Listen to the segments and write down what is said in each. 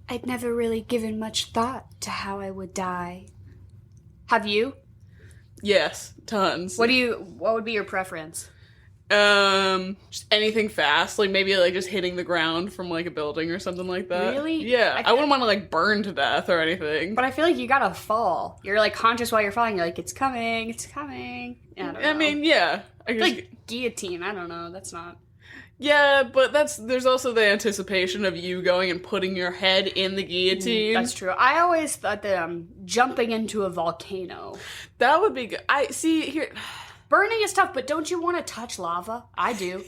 I'd never really given much thought to how I would die. Have you? Yes, tons. What would be your preference? Just anything fast, like maybe like just hitting the ground from like a building or something like that. Really? Yeah, I wouldn't want to like burn to death or anything. But I feel like you gotta fall. You're like conscious while you're falling. You're like, it's coming, it's coming. I mean, yeah. Like guillotine. I don't know. That's not. Yeah, but there's also the anticipation of you going and putting your head in the guillotine. That's true. I always thought that jumping into a volcano. That would be good. I see here. Burning is tough, but don't you want to touch lava? I do.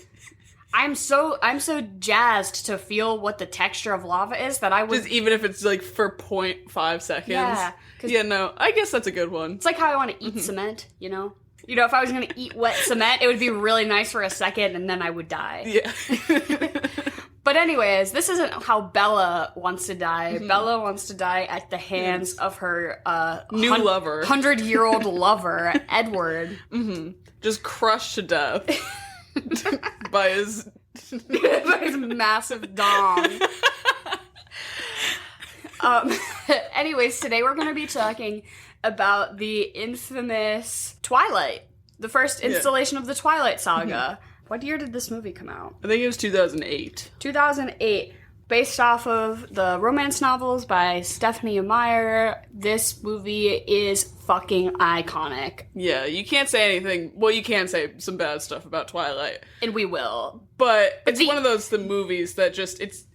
I'm so jazzed to feel what the texture of lava is that I would... Just even if it's like for 0.5 seconds. Yeah. Yeah, no, I guess that's a good one. It's like how I want to eat cement, you know? You know, if I was going to eat wet cement, it would be really nice for a second and then I would die. Yeah. But anyways, this isn't how Bella wants to die. Mm-hmm. Bella wants to die at the hands of her new lover. 100-year-old lover, Edward. Mm-hmm. Just crushed to death by his massive dong. Anyways, today we're going to be talking about the infamous Twilight, the first installation of the Twilight saga. Mm-hmm. What year did this movie come out? I think it was 2008. 2008. Based off of the romance novels by Stephanie Meyer, this movie is fucking iconic. Yeah, you can't say anything. Well, you can say some bad stuff about Twilight. And we will. But it's one of the movies that just, it's.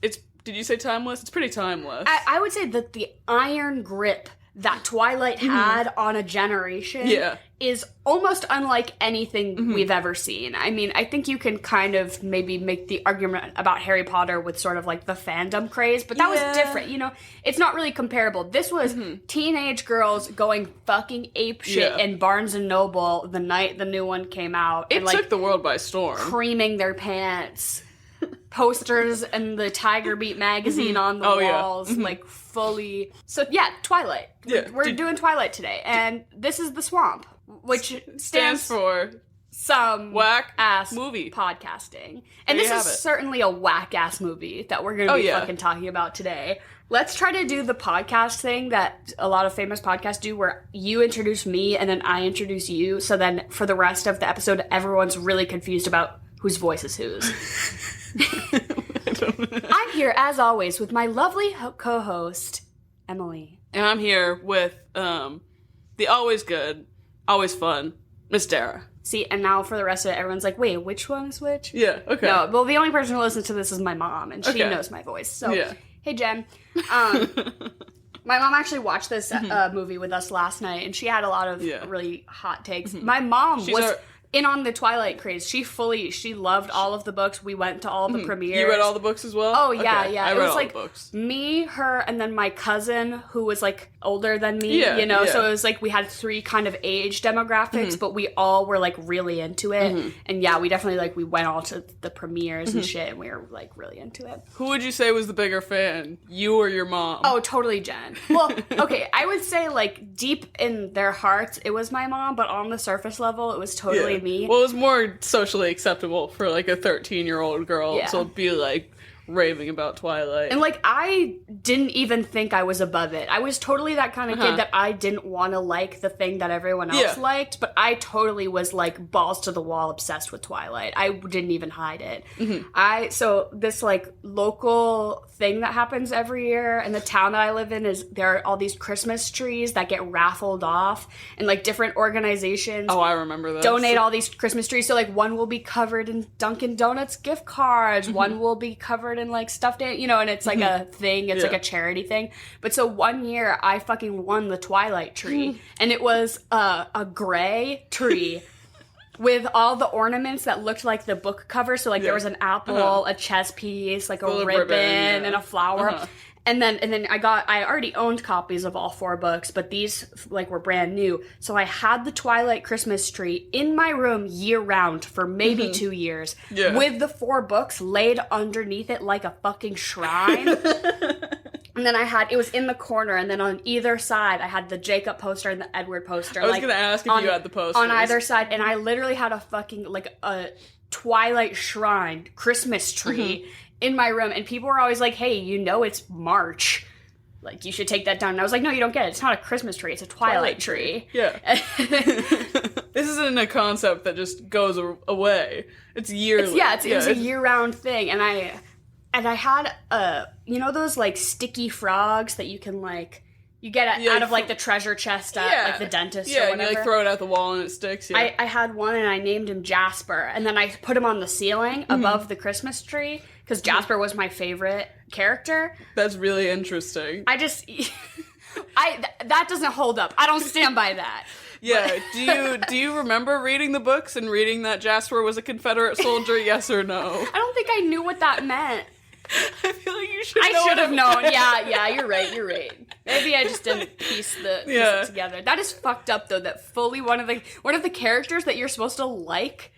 Did you say timeless? It's pretty timeless. I would say that the iron grip that Twilight had on a generation is almost unlike anything we've ever seen. I mean, I think you can kind of maybe make the argument about Harry Potter with sort of like the fandom craze, but that was different, you know? It's not really comparable. This was teenage girls going fucking apeshit in Barnes & Noble the night the new one came out. It took the world by storm. Creaming their pants. Posters and the Tiger Beat magazine on the walls, like fully. So yeah, Twilight. Yeah, we're doing Twilight today, and this is the swamp, which stands for some whack ass movie podcasting. And this is certainly a whack ass movie that we're going to be fucking talking about today. Let's try to do the podcast thing that a lot of famous podcasts do, where you introduce me and then I introduce you. So then for the rest of the episode, everyone's really confused about whose voice is whose. I'm here, as always, with my lovely co-host, Emily. And I'm here with the always good, always fun, Miss Dara. See, and now for the rest of it, everyone's like, wait, which one is which? Yeah, okay. No, well, the only person who listens to this is my mom, and she knows my voice. So, hey, Jen. My mom actually watched this movie with us last night, and she had a lot of really hot takes. My mom was... in on the Twilight craze. She loved all of the books. We went to all of the premieres. You read all the books as well? Oh, yeah, yeah. I It read was all like the books. Me, her, and then my cousin, who was like older than me, you know? So it was like we had three kind of age demographics, but we all were like really into it. And yeah, we definitely like, we went all to the premieres and shit, and we were like really into it. Who would you say was the bigger fan? You or your mom? Oh, totally Jen. Well, okay, I would say like deep in their hearts, it was my mom, but on the surface level, it was totally me. Well, it was more socially acceptable for like a 13-year-old girl to be like raving about Twilight. And like, I didn't even think I was above it. I was totally that kind of kid that I didn't want to like the thing that everyone else liked, but I totally was like balls to the wall obsessed with Twilight. I didn't even hide it. So this like local thing that happens every year in the town that I live in is there are all these Christmas trees that get raffled off, and like different organizations I remember that. Donate all these Christmas trees. So like one will be covered in Dunkin' Donuts gift cards, one will be covered in like stuffed, you know, and it's like a thing, it's like a charity thing. But so one year I fucking won the Twilight tree, and it was a gray tree with all the ornaments that looked like the book cover. So like there was an apple, a chess piece, like a ribbon, and a flower. And then I already owned copies of all four books, but these like were brand new. So I had the Twilight Christmas tree in my room year round for maybe 2 years with the four books laid underneath it like a fucking shrine. And then it was in the corner, and then on either side, I had the Jacob poster and the Edward poster. I was going to ask if you had the posters. On either side, and I literally had a fucking, like, a Twilight shrine Christmas tree in my room, and people were always like, hey, you know it's March. like, you should take that down. And I was like, no, you don't get it. It's not a Christmas tree. It's a Twilight tree. Yeah. This isn't a concept that just goes away. It's yearly. It's a year-round thing. And I had, you know those, like, sticky frogs that you can, like, you get out of, like, the treasure chest at, like, the dentist or whatever? Yeah, and you, like, throw it out the wall and it sticks, yeah. I had one, and I named him Jasper. And then I put him on the ceiling above the Christmas tree, because Jasper was my favorite character. That's really interesting. That doesn't hold up. I don't stand by that. Yeah, do you remember reading the books and reading that Jasper was a Confederate soldier, yes or no? I don't think I knew what that meant. I feel like you should I should have known. Yeah, you're right. Maybe I just didn't piece it together. That is fucked up, though, that fully one of the characters that you're supposed to like,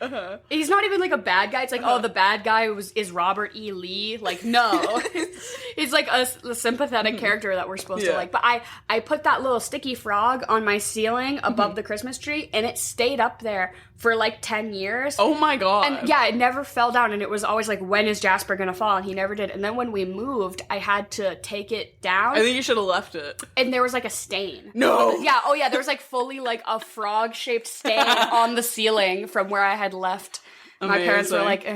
he's not even, like, a bad guy. It's like, oh, the bad guy is Robert E. Lee. Like, no. He's, like, a sympathetic character that we're supposed to like. But I put that little sticky frog on my ceiling above the Christmas tree, and it stayed up there for, like, 10 years. Oh, my God. And, yeah, it never fell down, and it was always like, when is Jasper gonna fall? And he never did. And then when we moved, I had to take it down. I think you should have left it. And there was, like, a stain. No! Yeah, there was, like, fully, like, a frog-shaped stain on the ceiling from where I had left. Amazing. My parents were like...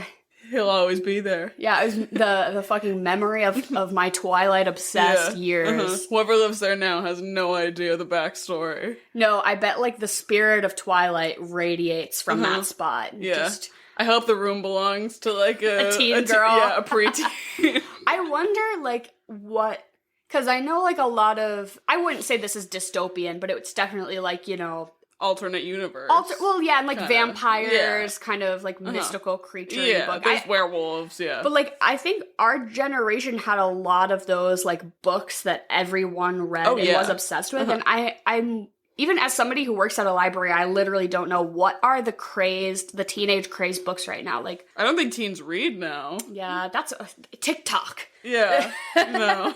He'll always be there. Yeah, it was the fucking memory of my Twilight-obsessed years. Whoever lives there now has no idea the backstory. No, I bet, like, the spirit of Twilight radiates from that spot. Yeah. I hope the room belongs to, like, a teen girl. A preteen. I wonder, like, what... Because I know, like, a lot of... I wouldn't say this is dystopian, but it's definitely, like, you know... Alternate universe. And, like, vampires, kind of, like, mystical creature book. There's werewolves, But, like, I think our generation had a lot of those, like, books that everyone read and was obsessed with. And I'm... Even as somebody who works at a library, I literally don't know what are the teenage crazed books right now. Like, I don't think teens read now. Yeah, that's TikTok. Yeah, no.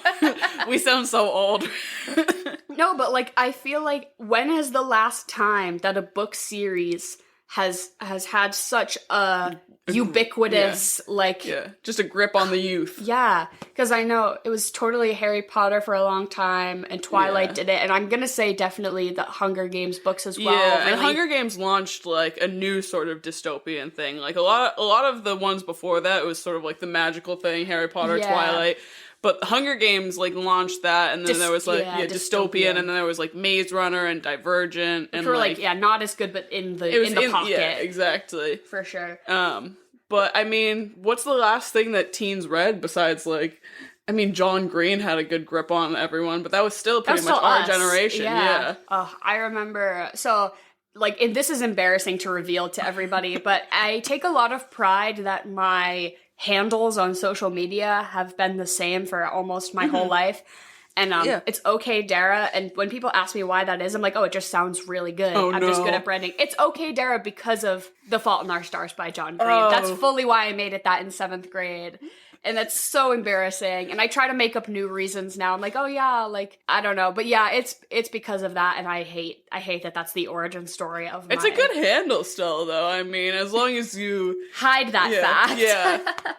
We sound so old. No, but, like, I feel like, when is the last time that a book series has had such a ubiquitous, just a grip on the youth. Yeah, because I know it was totally Harry Potter for a long time, and Twilight did it, and I'm gonna say definitely the Hunger Games books as well. Yeah, really. And Hunger Games launched, like, a new sort of dystopian thing. Like, a lot of the ones before that, it was sort of like the magical thing, Harry Potter, Twilight. But Hunger Games, like, launched that, and then there was, like, dystopian, and then there was, like, Maze Runner and Divergent, and, like, not as good, but in the pocket. Yeah, exactly. For sure. But, I mean, what's the last thing that teens read besides, like... I mean, John Green had a good grip on everyone, but that was still pretty much our generation. Yeah. I remember... So... Like, and this is embarrassing to reveal to everybody, but I take a lot of pride that my handles on social media have been the same for almost my whole life. And it's Okay Dara, and when people ask me why that is, I'm like, oh, it just sounds really good. I'm just good at branding. It's Okay Dara because of The Fault in Our Stars by John Green. That's fully why I made it that in 7th grade. And that's so embarrassing. And I try to make up new reasons now. I'm like, oh yeah, like, I don't know. But yeah, it's because of that. And I hate that that's the origin story of It's a good handle still, though. I mean, as long as you... hide that fact. Yeah.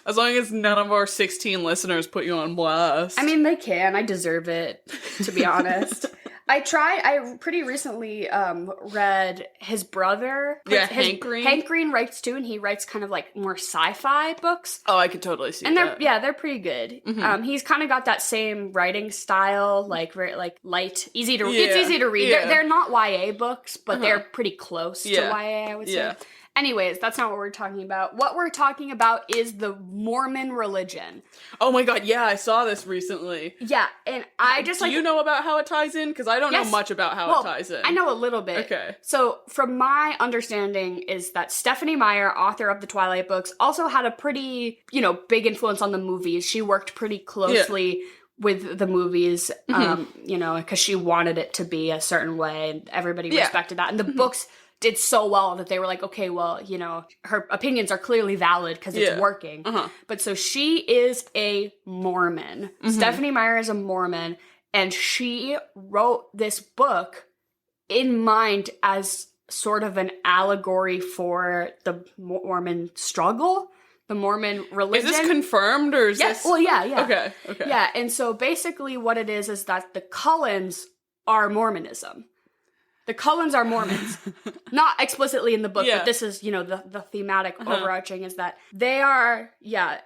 As long as none of our 16 listeners put you on blast. I mean, they can. I deserve it, to be honest. I pretty recently read his brother. Hank Green. Hank Green writes too, and he writes kind of like more sci-fi books. Oh, I could totally see and that. They're pretty good. He's kind of got that same writing style, like very like light, easy to. It's easy to read. Yeah. They're not YA books, but they're pretty close to YA, I would say. Yeah. Anyways, that's not what we're talking about. What we're talking about is the Mormon religion. Oh my god, yeah, I saw this recently. Yeah, and I just Do you know about how it ties in? Because I don't know much about how it ties in. I know a little bit. Okay. So, from my understanding is that Stephenie Meyer, author of the Twilight books, also had a pretty, big influence on the movies. She worked pretty closely with the movies, because she wanted it to be a certain way, and everybody respected that. And the books did so well that they were like, okay, well, her opinions are clearly valid because it's working. But so she is a Mormon. Stephenie Meyer is a Mormon, and she wrote this book in mind as sort of an allegory for the Mormon struggle. the Mormon religion. Is this confirmed or is this? Well, yeah. Okay. Yeah, and so basically what it is that the Cullens are Mormonism. The Cullens are Mormons. Not explicitly in the book, but this is, the thematic overarching is that they are,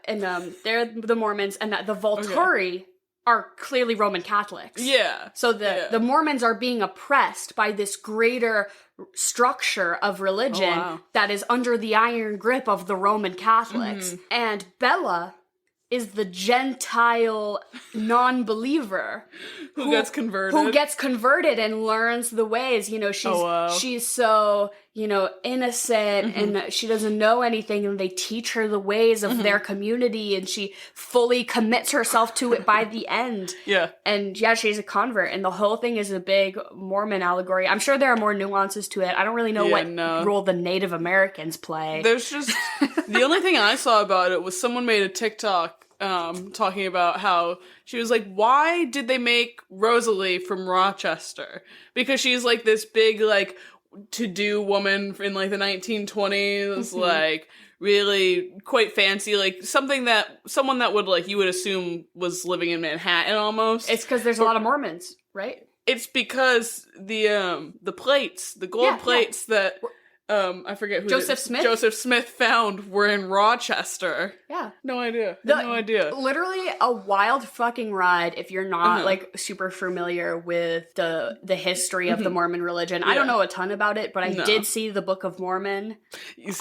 and they're the Mormons, and that the Volturi are clearly Roman Catholics. Yeah. So the Mormons are being oppressed by this greater structure of religion that is under the iron grip of the Roman Catholics. Mm-hmm. And Bella is the Gentile non-believer who gets converted and learns the ways. She's so, innocent and she doesn't know anything, and they teach her the ways of their community, and she fully commits herself to it by the end. Yeah. And she's a convert, and the whole thing is a big Mormon allegory. I'm sure there are more nuances to it. I don't really know what role the Native Americans play. There's just the only thing I saw about it was someone made a TikTok talking about how she was like, why did they make Rosalie from Rochester? Because she's like this big, like, to-do woman in like the 1920s, like really quite fancy, like someone that would like, you would assume was living in Manhattan almost. It's because there's a lot of Mormons, right? It's because the plates, the gold plates that I forget who Joseph Smith found were in Rochester. Yeah. No idea. No idea. Literally a wild fucking ride if you're not like super familiar with the history of the Mormon religion. I don't know a ton about it, but I did see the Book of Mormon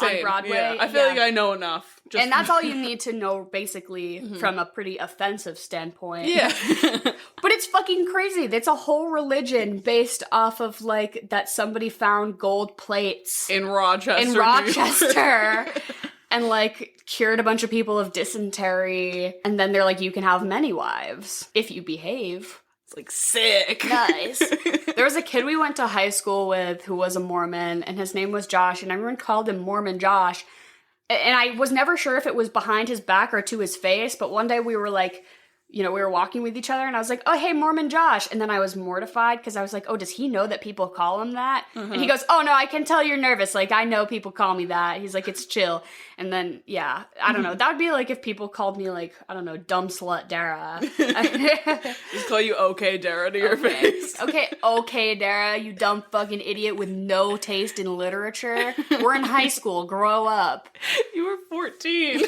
on Broadway. Yeah. I feel like I know enough. And that's all you need to know, basically, from a pretty offensive standpoint. Yeah. But it's fucking crazy. It's a whole religion based off of, like, that somebody found gold plates in Rochester. And, like, cured a bunch of people of dysentery. And then they're like, you can have many wives if you behave. It's like, sick. Nice. There was a kid we went to high school with who was a Mormon, and his name was Josh, and everyone called him Mormon Josh. And I was never sure if it was behind his back or to his face, but one day we were like, we were walking with each other, and I was like, oh, hey, Mormon Josh. And then I was mortified because I was like, oh, does he know that people call him that? And he goes, oh, no, I can tell you're nervous. Like, I know people call me that. He's like, it's chill. And then, I don't know. That would be like if people called me, like, I don't know, dumb slut Dara. Just call you okay Dara to your face. Okay, Dara, you dumb fucking idiot with no taste in literature. We're in high school. Grow up. You were 14.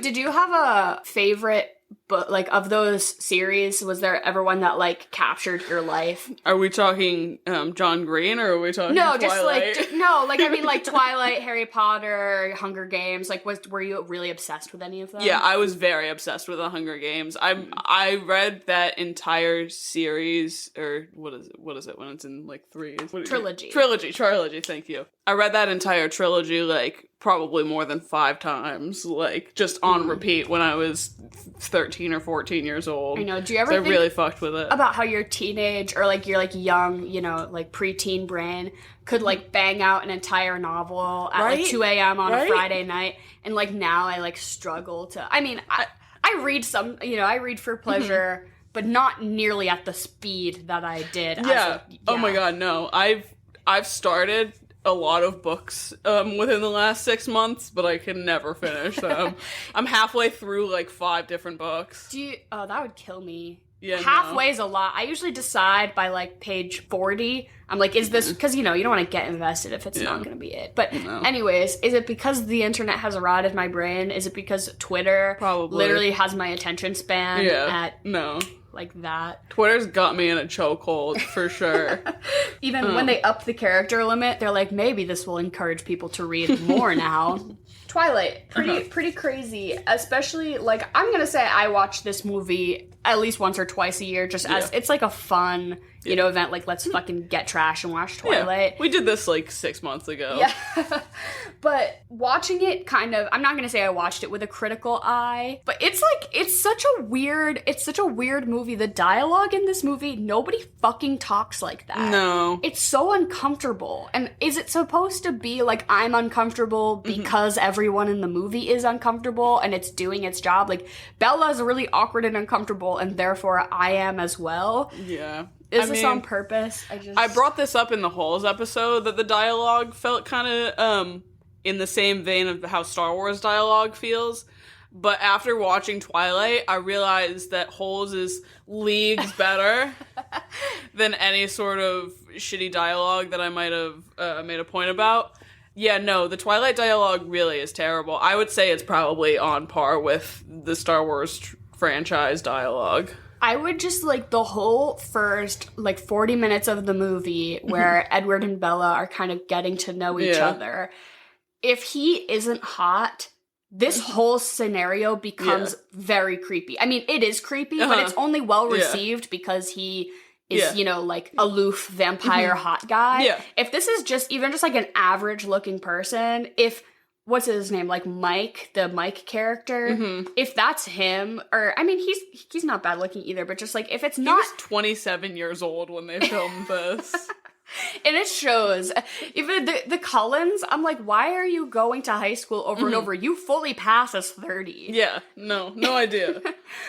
Did you have a favorite book, like, of those series? Was there ever one that, like, captured your life? Are we talking John Green, or are we talking Twilight? I mean, like, Twilight, Harry Potter, Hunger Games. Like, were you really obsessed with any of them? Yeah, I was very obsessed with the Hunger Games. I read that entire series, or what is it when it's in, like, threes? Trilogy. Trilogy, thank you. I read that entire trilogy, like, probably more than 5 times, like, just on repeat when I was 13 or 14 years old. I know. Do you ever think I really fucked with it. About how your teenage, or, like, your, like, young, like, preteen brain could, like, bang out an entire novel at, like, 2 a.m. on a Friday night, and, like, now I, like, struggle to... I mean, I read some, I read for pleasure, but not nearly at the speed that I did. Yeah. Oh my god, no. I've started a lot of books within the last 6 months, but I can never finish them. I'm halfway through like 5 different books. That would kill me. Yeah, halfway is a lot. I usually decide by like page 40. I'm like, is this, because you don't want to get invested if it's not going to be it. But anyways, is it because the internet has rotted my brain? Is it because Twitter literally has my attention span like that? Twitter's got me in a chokehold for sure. Even when they up the character limit, they're like, maybe this will encourage people to read more now. Twilight, pretty crazy. Especially, like, I'm gonna say I watch this movie at least once or twice a year, just as it's like a fun, event. Like, let's fucking get trash and watch Twilight. Yeah. We did this like 6 months ago. Yeah. But watching it I'm not gonna say I watched it with a critical eye, but it's such a weird movie. The dialogue in this movie, nobody fucking talks like that. No. It's so uncomfortable. And is it supposed to be like I'm uncomfortable because everyone in the movie is uncomfortable and it's doing its job? Like, Bella is really awkward and uncomfortable, and therefore I am as well. Yeah. Is this on purpose? I brought this up in the Halls episode that the dialogue felt kind of in the same vein of how Star Wars dialogue feels. But after watching Twilight, I realized that Holes is leagues better than any sort of shitty dialogue that I might have made a point about. Yeah, no, the Twilight dialogue really is terrible. I would say it's probably on par with the Star Wars franchise dialogue. I would just, like, the whole first, like, 40 minutes of the movie where Edward and Bella are kind of getting to know each other. If he isn't hot, this whole scenario becomes very creepy. I mean, it is creepy, but it's only well received because he is, you know, like, aloof vampire hot guy. Yeah. If this is just, even just, like, an average-looking person, what's his name? Like Mike, the Mike character. If that's him, or I mean, he's not bad looking either. But just like if it's not, he was 27 years old when they filmed this, and it shows. Even the Cullens, I'm like, why are you going to high school over and over? You fully pass as 30. Yeah, no idea.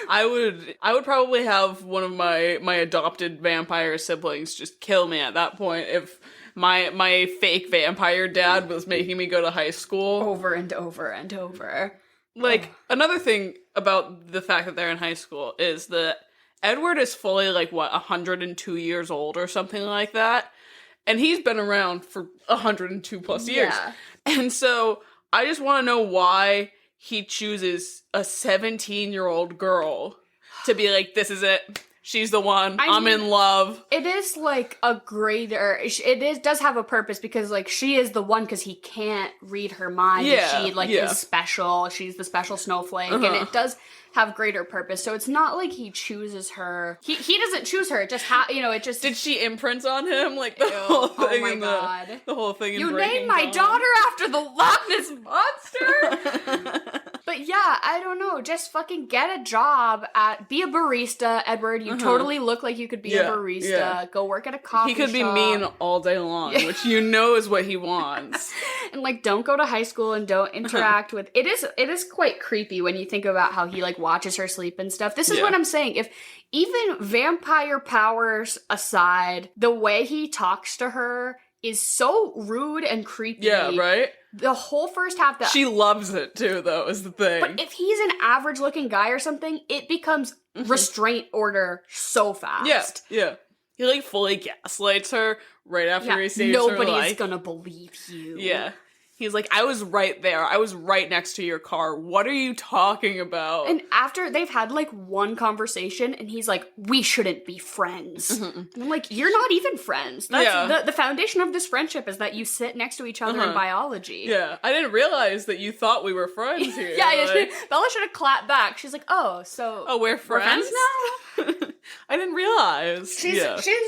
I would probably have one of my adopted vampire siblings just kill me at that point if my fake vampire dad was making me go to high school. Over and over and over. Like, another thing about the fact that they're in high school is that Edward is fully, like, 102 years old or something like that. And he's been around for 102 plus years. Yeah. And so, I just want to know why he chooses a 17-year-old girl to be like, this is it. She's the one. I'm in love. It is like a greater. Does have a purpose because like she is the one because he can't read her mind. Yeah, she is special. She's the special snowflake, and it does have greater purpose. So it's not like he chooses her. He doesn't choose her. It just it just. Did she imprint on him like the whole thing? Oh my god! The whole thing. You named my daughter after the Loch Ness monster. But yeah, I don't know. Just fucking get a job be a barista, Edward. You totally look like you could be a barista. Yeah. Go work at a coffee shop. He could be mean all day long, which you know is what he wants. And like, don't go to high school and don't interact with. It is quite creepy when you think about how he like watches her sleep and stuff. This is what I'm saying. If even vampire powers aside, the way he talks to her is so rude and creepy. Yeah, right? The whole first half she loves it too, though, is the thing. But if he's an average looking guy or something, it becomes restraint order so fast. Yeah. He like fully gaslights her right after he saves her life. Nobody's gonna believe you. Yeah. He's like, I was right there. I was right next to your car. What are you talking about? And after they've had, like, one conversation, and he's like, we shouldn't be friends. And I'm like, you're not even friends. That's the foundation of this friendship is that you sit next to each other in biology. Yeah. I didn't realize that you thought we were friends here. Bella should have clapped back. She's like, we're friends now? I didn't realize. She's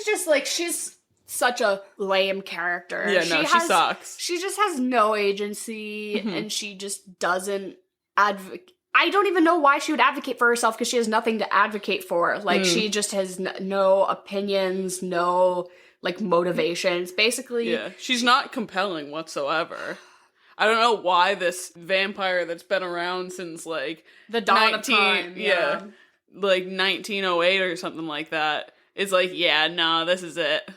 just, like, she's such a lame character. Yeah, she sucks. She just has no agency, and she just doesn't advocate. I don't even know why she would advocate for herself, because she has nothing to advocate for. Like, she just has no opinions, no, like, motivations. Basically... Yeah, she's not compelling whatsoever. I don't know why this vampire that's been around since, like... the dawn of time. Yeah. Like, 1908 or something like that is like, this is it.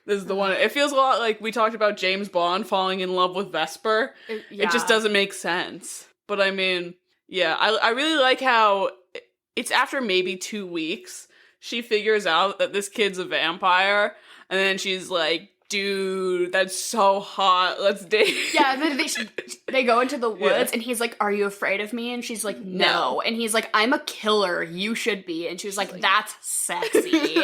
This is the one. It feels a lot like we talked about James Bond falling in love with Vesper. It just doesn't make sense. But I mean, I really like how it's after maybe 2 weeks, she figures out that this kid's a vampire. And then she's like, dude, that's so hot. Let's date. Yeah, then they go into the woods, and he's like, are you afraid of me? And she's like, no. And he's like, I'm a killer. You should be. And she was like, that's sexy.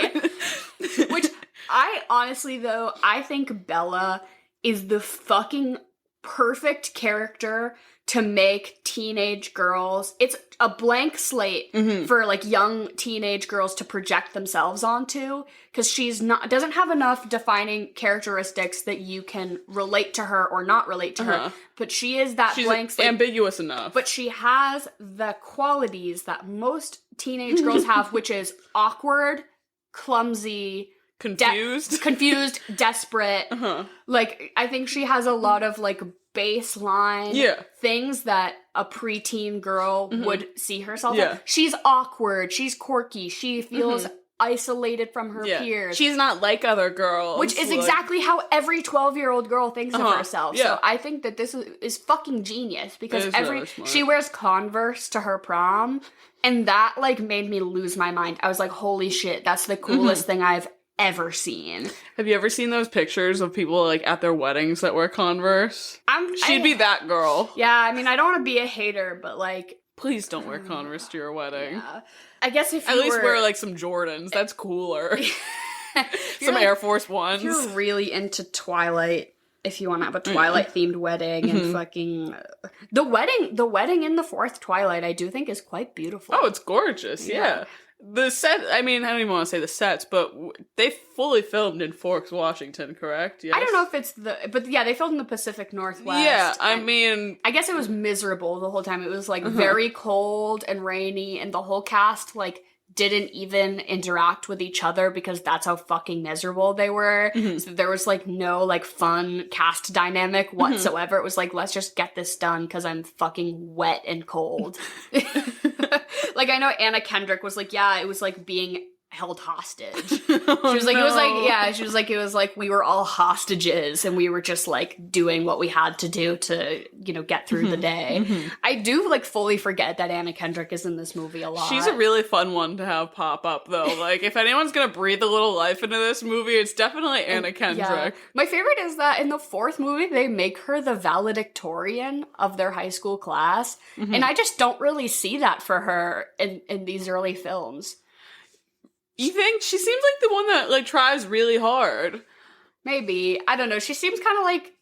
Which... I honestly, though, I think Bella is the fucking perfect character to make teenage girls. It's a blank slate for, like, young teenage girls to project themselves onto, because doesn't have enough defining characteristics that you can relate to her or not relate to her. But she is that blank slate. Ambiguous enough. But she has the qualities that most teenage girls have, which is awkward, clumsy, confused, desperate. Like, I think she has a lot of, like, baseline things that a preteen girl would see herself in. She's awkward, she's quirky, she feels isolated from her peers. She's not like other girls. Which is exactly how every 12-year-old girl thinks of herself. Yeah. So I think that this is fucking genius because she wears Converse to her prom, and that like made me lose my mind. I was like, holy shit, that's the coolest thing I've ever seen. Have you ever seen those pictures of people like at their weddings that wear Converse? She'd be that girl. Yeah, I mean, I don't want to be a hater, but like, please don't wear Converse to your wedding. Yeah. I guess if you at least wear like some Jordans. That's cooler. Some like, Air Force Ones. If you're really into Twilight, if you want to have a Twilight themed wedding and fucking the wedding in the fourth Twilight, I do think is quite beautiful. Oh, it's gorgeous. Yeah. The set, I mean, I don't even want to say the sets, but they fully filmed in Forks, Washington, correct? Yes? I don't know if it's but yeah, they filmed in the Pacific Northwest. Yeah, I mean... I guess it was miserable the whole time. It was, like, very cold and rainy, and the whole cast, like, didn't even interact with each other because that's how fucking miserable they were. So there was, like, no, like, fun cast dynamic whatsoever. It was like, let's just get this done because I'm fucking wet and cold. Like, I know Anna Kendrick was like, yeah, it was like being held hostage. She was like, it was like we were all hostages and we were just like doing what we had to do to, you know, get through the day. I do like fully forget that Anna Kendrick is in this movie a lot. She's a really fun one to have pop up though. Like if anyone's gonna breathe a little life into this movie, it's definitely Anna Kendrick. Yeah. My favorite is that in the fourth movie, they make her the valedictorian of their high school class. And I just don't really see that for her in these early films. You think? She seems like the one that, like, tries really hard. Maybe. I don't know. She seems kind of like...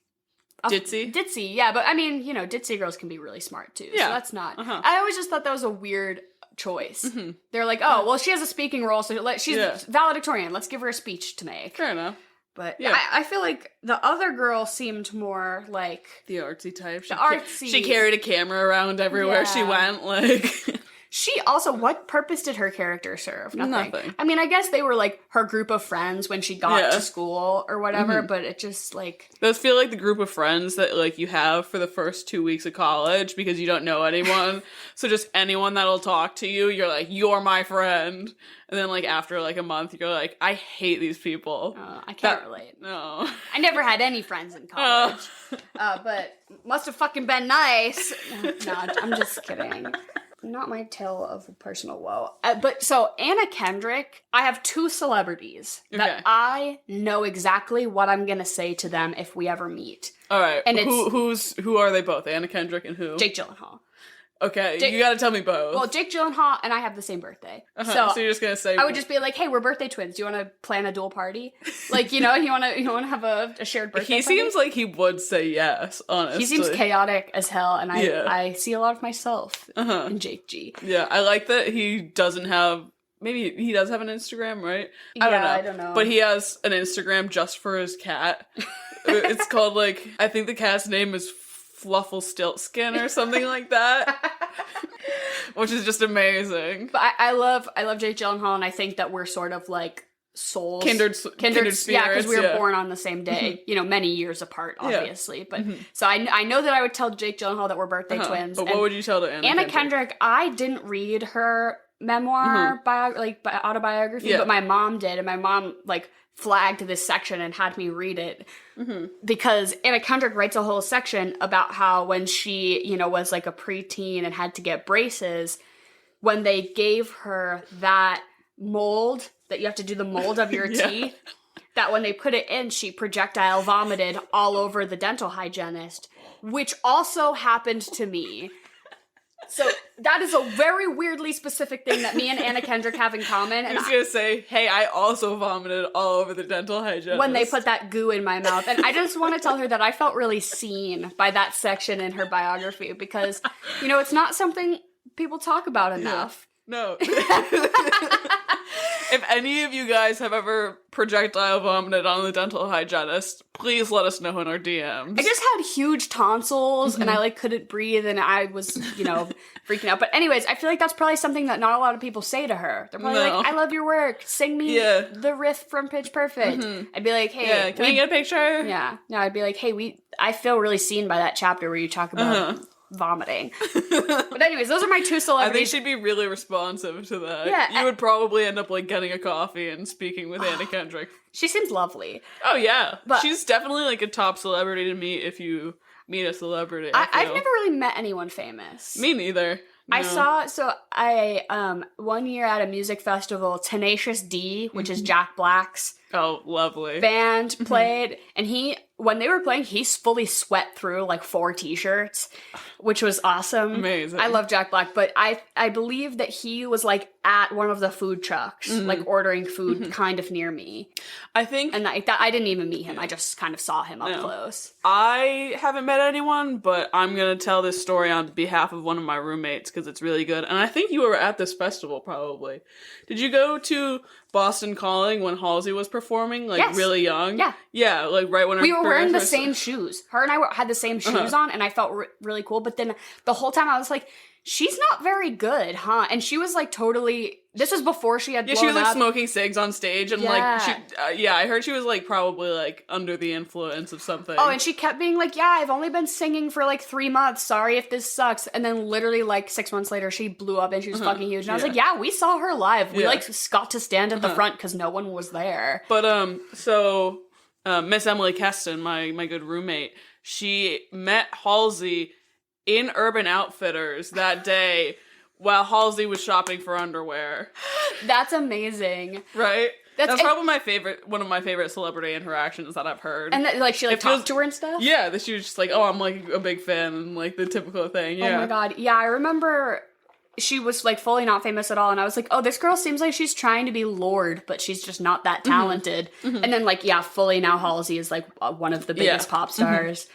ditzy? Ditzy, yeah. But, I mean, you know, ditzy girls can be really smart, too. Yeah. So that's not... I always just thought that was a weird choice. They're like, oh, well, she has a speaking role, so she's valedictorian. Let's give her a speech to make. Fair enough. But I feel like the other girl seemed more like... the artsy type. She carried a camera around everywhere she went, like... She also, what purpose did her character serve? Nothing. I mean, I guess they were, like, her group of friends when she got to school or whatever, but it just, like... Those feel like the group of friends that, like, you have for the first 2 weeks of college because you don't know anyone. So just anyone that'll talk to you, you're like, you're my friend. And then, like, after, like, a month, you're like, I hate these people. I can't relate. No. I never had any friends in college. But must have fucking been nice. No, I'm just kidding. Not my tale of personal woe. But so Anna Kendrick, I have two celebrities that I know exactly what I'm going to say to them if we ever meet. All right. And who are they both? Anna Kendrick and who? Jake Gyllenhaal. Okay, you gotta tell me both. Well, Jake Gyllenhaal and I have the same birthday. So you're just gonna say... I would just be like, hey, we're birthday twins. Do you want to plan a dual party? Like, you know, you want to have a shared birthday He party? seems like he would say yes, honestly. He seems chaotic as hell, and I see a lot of myself in Jake G. Yeah, I like that he doesn't have... Maybe he does have an Instagram, right? I don't know. But he has an Instagram just for his cat. It's called, like... I think the cat's name is Fluffle Stiltskin or something like that. Which is just amazing. But I love Jake Gyllenhaal, and I think that we're sort of like souls. Kindred spirits. Yeah, because we were born on the same day, you know, many years apart, obviously. But so I know that I would tell Jake Gyllenhaal that we're birthday twins. But what would you tell to Anna Kendrick? I didn't read her memoir, autobiography, but my mom did, and my mom, like, flagged this section and had me read it because Anna Kendrick writes a whole section about how when she, you know, was like a preteen and had to get braces, when they gave her that mold that you have to do the mold of your teeth, that when they put it in, she projectile vomited all over the dental hygienist, which also happened to me. So that is a very weirdly specific thing that me and Anna Kendrick have in common. And I was going to say, hey, I also vomited all over the dental hygienist. When they put that goo in my mouth. And I just want to tell her that I felt really seen by that section in her biography because, you know, it's not something people talk about enough. No. If any of you guys have ever projectile vomited on the dental hygienist, please let us know in our DMs. I just had huge tonsils and I like couldn't breathe and I was, you know, freaking out. But anyways, I feel like that's probably something that not a lot of people say to her. They're probably like, I love your work. Sing me the riff from Pitch Perfect. I'd be like, hey. Can I get a picture? Yeah. No, I'd be like, hey, I feel really seen by that chapter where you talk about vomiting. But anyways, those are my two celebrities. I think she'd be really responsive to that. Yeah, you would probably end up like getting a coffee and speaking with Anna Kendrick. She seems lovely. Oh yeah, but she's definitely like a top celebrity to meet if you meet a celebrity. I've never really met anyone famous. Me neither. No. I one year at a music festival, Tenacious D, which is Jack Black's lovely band, played, and when they were playing, he fully sweat through like 4 t-shirts, which was awesome. Amazing. I love Jack Black, but I believe that he was like at one of the food trucks, like ordering food kind of near me. I think, and I didn't even meet him. I just kind of saw him up close. I haven't met anyone, but I'm gonna tell this story on behalf of one of my roommates because it's really good. And I think you were at this festival probably. Did you go to Boston Calling when Halsey was performing, like really young? Yeah, like right when we were wearing the same shoes. Her and I had the same shoes on, and I felt really cool. But then the whole time I was like, she's not very good, huh? And she was like totally. This was before she had blown she was like up. smoking cigs on stage, and like she, I heard she was like probably like under the influence of something. Oh, and she kept being like, "Yeah, I've only been singing for like 3 months. Sorry if this sucks." And then literally like 6 months later, she blew up and she was fucking huge. And I was like, "Yeah, we saw her live. We like got to stand at the front because no one was there." But so Miss Emily Keston, my good roommate, she met Halsey in Urban Outfitters that day while Halsey was shopping for underwear. That's amazing. Right? That's probably one of my favorite celebrity interactions that I've heard. And that, like, she like talked to her and stuff? Yeah, that she was just like, oh, I'm like a big fan, and like the typical thing. Yeah. Oh my god. Yeah, I remember she was like fully not famous at all, and I was like, oh, this girl seems like she's trying to be Lorde, but she's just not that talented. And then like, fully now Halsey is like one of the biggest pop stars.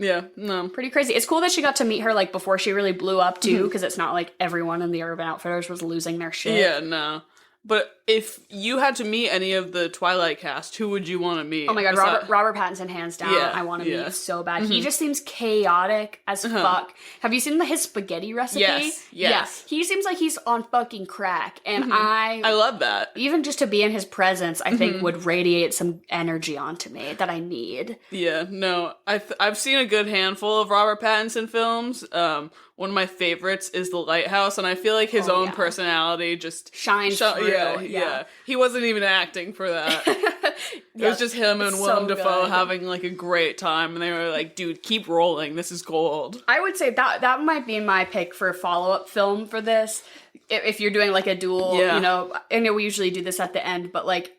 Yeah, no. Pretty crazy. It's cool that she got to meet her, like, before she really blew up, too, because it's not like everyone in the Urban Outfitters was losing their shit. Yeah, no. But if you had to meet any of the Twilight cast, who would you want to meet? Oh my god, Robert Pattinson, hands down. Yeah, I want to meet so bad. He just seems chaotic as fuck. Have you seen his spaghetti recipe? Yes. Yeah. He seems like he's on fucking crack. And I love that. Even just to be in his presence, I think would radiate some energy onto me that I need. Yeah, no. I've seen a good handful of Robert Pattinson films. One of my favorites is The Lighthouse, and I feel like his own personality just shines through. Yeah. He wasn't even acting for that. It was just him and Willem Dafoe having like a great time, and they were like, dude, keep rolling. This is gold. I would say that might be my pick for a follow-up film for this. If you're doing like a duel, you know, I know we usually do this at the end, but like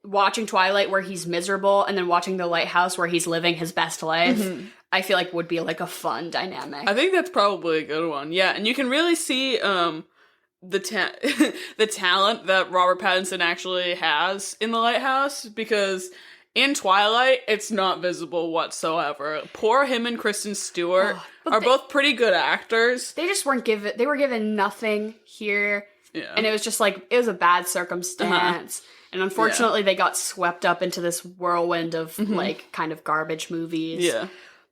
watching Twilight where he's miserable and then watching The Lighthouse where he's living his best life, I feel like would be like a fun dynamic. I think that's probably a good one. Yeah, and you can really see the talent that Robert Pattinson actually has in The Lighthouse, because in Twilight, it's not visible whatsoever. Poor him and Kristen Stewart are both pretty good actors. They just weren't they were given nothing here. Yeah. And it was just like, it was a bad circumstance. And unfortunately, they got swept up into this whirlwind of like kind of garbage movies. Yeah.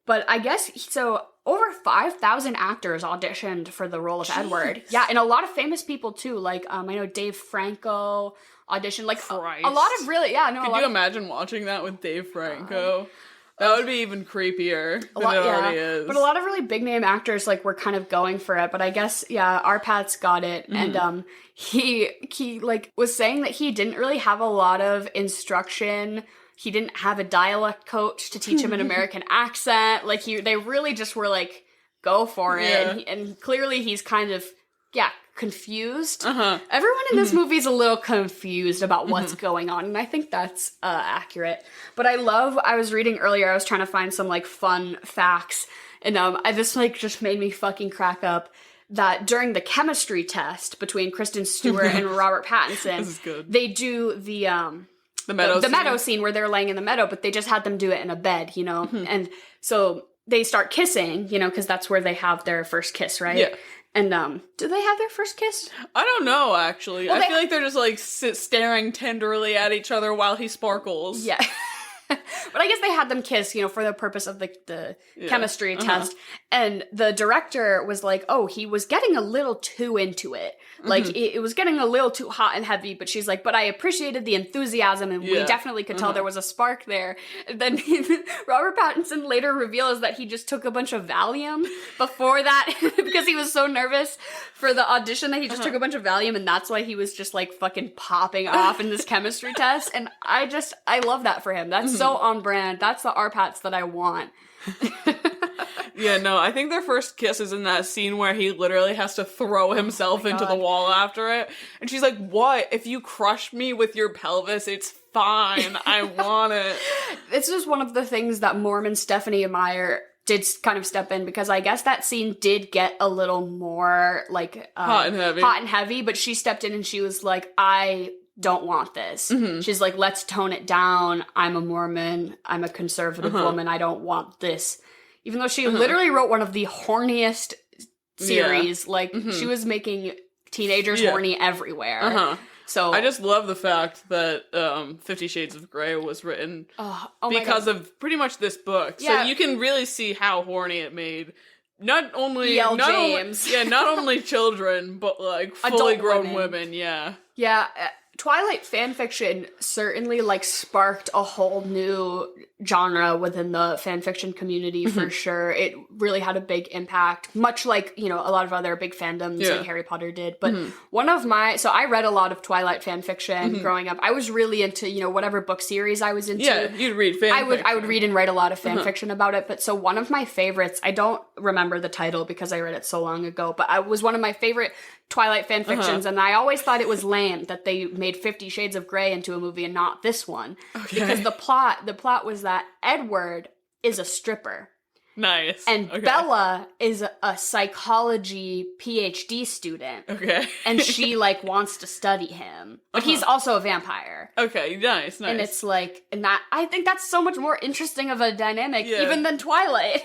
But I guess, so over 5,000 actors auditioned for the role of Edward. Yeah, and a lot of famous people too. Like, I know Dave Franco auditioned. Like, a lot of really, Could you imagine watching that with Dave Franco? That would be even creepier than it already is. But a lot of really big name actors like were kind of going for it. But I guess our Pat's got it, and he like was saying that he didn't really have a lot of instruction. He didn't have a dialect coach to teach him an American accent. Like they really just were like, go for it. Yeah. And clearly he's kind of confused. Everyone in this movie is a little confused about what's going on, and I think that's accurate. But I was reading earlier, I was trying to find some like fun facts, and this like just made me fucking crack up, that during the chemistry test between Kristen Stewart and Robert Pattinson, this is good. They do the meadow scene where they're laying in the meadow, but they just had them do it in a bed, you know? And so they start kissing, you know, because that's where they have their first kiss, right? Yeah. And do they have their first kiss? I don't know, actually. Well, I feel like they're just like staring tenderly at each other while he sparkles. Yeah. But I guess they had them kiss, for the purpose of the chemistry test. And the director was like, oh, he was getting a little too into it. Like, it was getting a little too hot and heavy. But she's like, but I appreciated the enthusiasm, and we definitely could tell there was a spark there. And then Robert Pattinson later reveals that he just took a bunch of Valium before that because he was so nervous for the audition that he just took a bunch of Valium, and that's why he was just, like, fucking popping off in this chemistry test. And I love that for him. That's so on brand. That's the R-Pats that I want. Yeah, no, I think their first kiss is in that scene where he literally has to throw himself into the wall after it. And she's like, what? If you crush me with your pelvis, it's fine. I want it. This is one of the things that Mormon Stephanie Meyer did kind of step in, because I guess that scene did get a little more, like, hot and heavy, but she stepped in and she was like, I don't want this. She's like, let's tone it down. I'm a Mormon. I'm a conservative woman. I don't want this. Even though she literally wrote one of the horniest series. Like, she was making teenagers horny everywhere. So I just love the fact that 50 Shades of Grey was written because of pretty much this book. So you can really see how horny it made not only children, but like fully grown women. Yeah. Twilight fanfiction certainly, like, sparked a whole new genre within the fanfiction community, for sure. It really had a big impact, much like, a lot of other big fandoms like Harry Potter did. But one of so I read a lot of Twilight fanfiction growing up. I was really into, whatever book series I was into. Yeah, you'd read fanfiction. I would read and write a lot of fanfiction about it. But so one of my favorites, I don't remember the title because I read it so long ago, but it was one of my favorite Twilight fanfictions, and I always thought it was lame that they made 50 Shades of Grey into a movie and not this one. Okay. Because the plot was that Edward is a stripper. Nice. And Bella is a psychology PhD student. Okay. And she, like, wants to study him. But he's also a vampire. Okay, nice. And it's like, I think that's so much more interesting of a dynamic even than Twilight.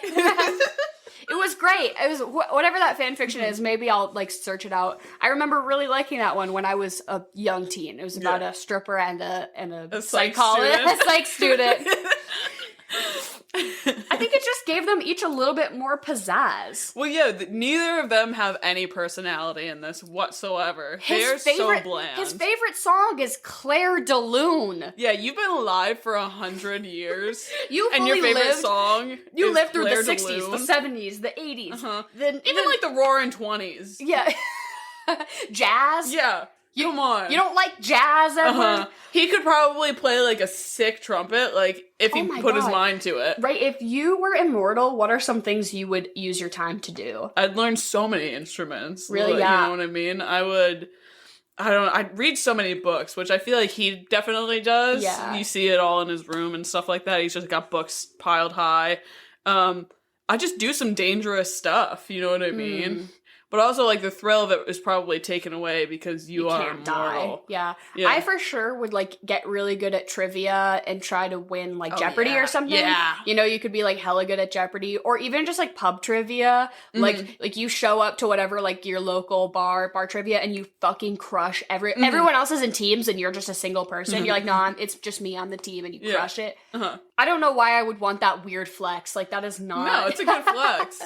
It was great. It was whatever that fan fiction is. Maybe I'll, like, search it out. I remember really liking that one when I was a young teen. It was about a stripper and a psychologist, a psych student. I think it just gave them each a little bit more pizzazz. Well, yeah, neither of them have any personality in this whatsoever. They're so bland. His favorite song is Claire de Lune. Yeah, you've been alive for 100 years. And your favorite song you lived through Claire the 60s, the 70s, the 80s. Even like the Roaring 20s. Yeah. Jazz? Yeah. Come on. You don't like jazz, Edward? He could probably play, like, a sick trumpet, like, if he put his mind to it. Right, if you were immortal, what are some things you would use your time to do? I'd learn so many instruments. Really, You know what I mean? I'd read so many books, which I feel like he definitely does. Yeah. You see it all in his room and stuff like that. He's just got books piled high. I just do some dangerous stuff, you know what I mean? But also, like, the thrill of it is probably taken away because you are immortal. Yeah. I for sure would, like, get really good at trivia and try to win, like, Jeopardy or something. Yeah. You could be, like, hella good at Jeopardy. Or even just, like, pub trivia. Like, you show up to whatever, like, your local bar trivia, and you fucking crush everyone else is in teams, and you're just a single person. You're like, no, it's just me on the team, and you crush it. I don't know why I would want that weird flex. Like, that is not... No, it's a good flex.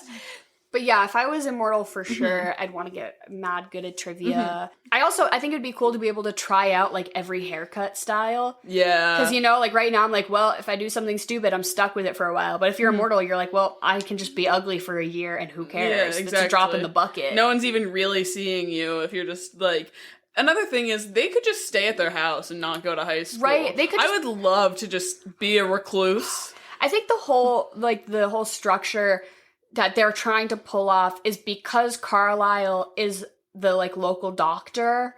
But yeah, if I was immortal for sure, I'd want to get mad good at trivia. I think it'd be cool to be able to try out, like, every haircut style. Yeah. Because, like, right now I'm like, well, if I do something stupid, I'm stuck with it for a while. But if you're immortal, you're like, well, I can just be ugly for a year and who cares? Yeah, exactly. It's a drop in the bucket. No one's even really seeing you if you're just, like... Another thing is, they could just stay at their house and not go to high school. Right. I would love to just be a recluse. I think the whole structure... that they're trying to pull off is because Carlisle is the, like, local doctor.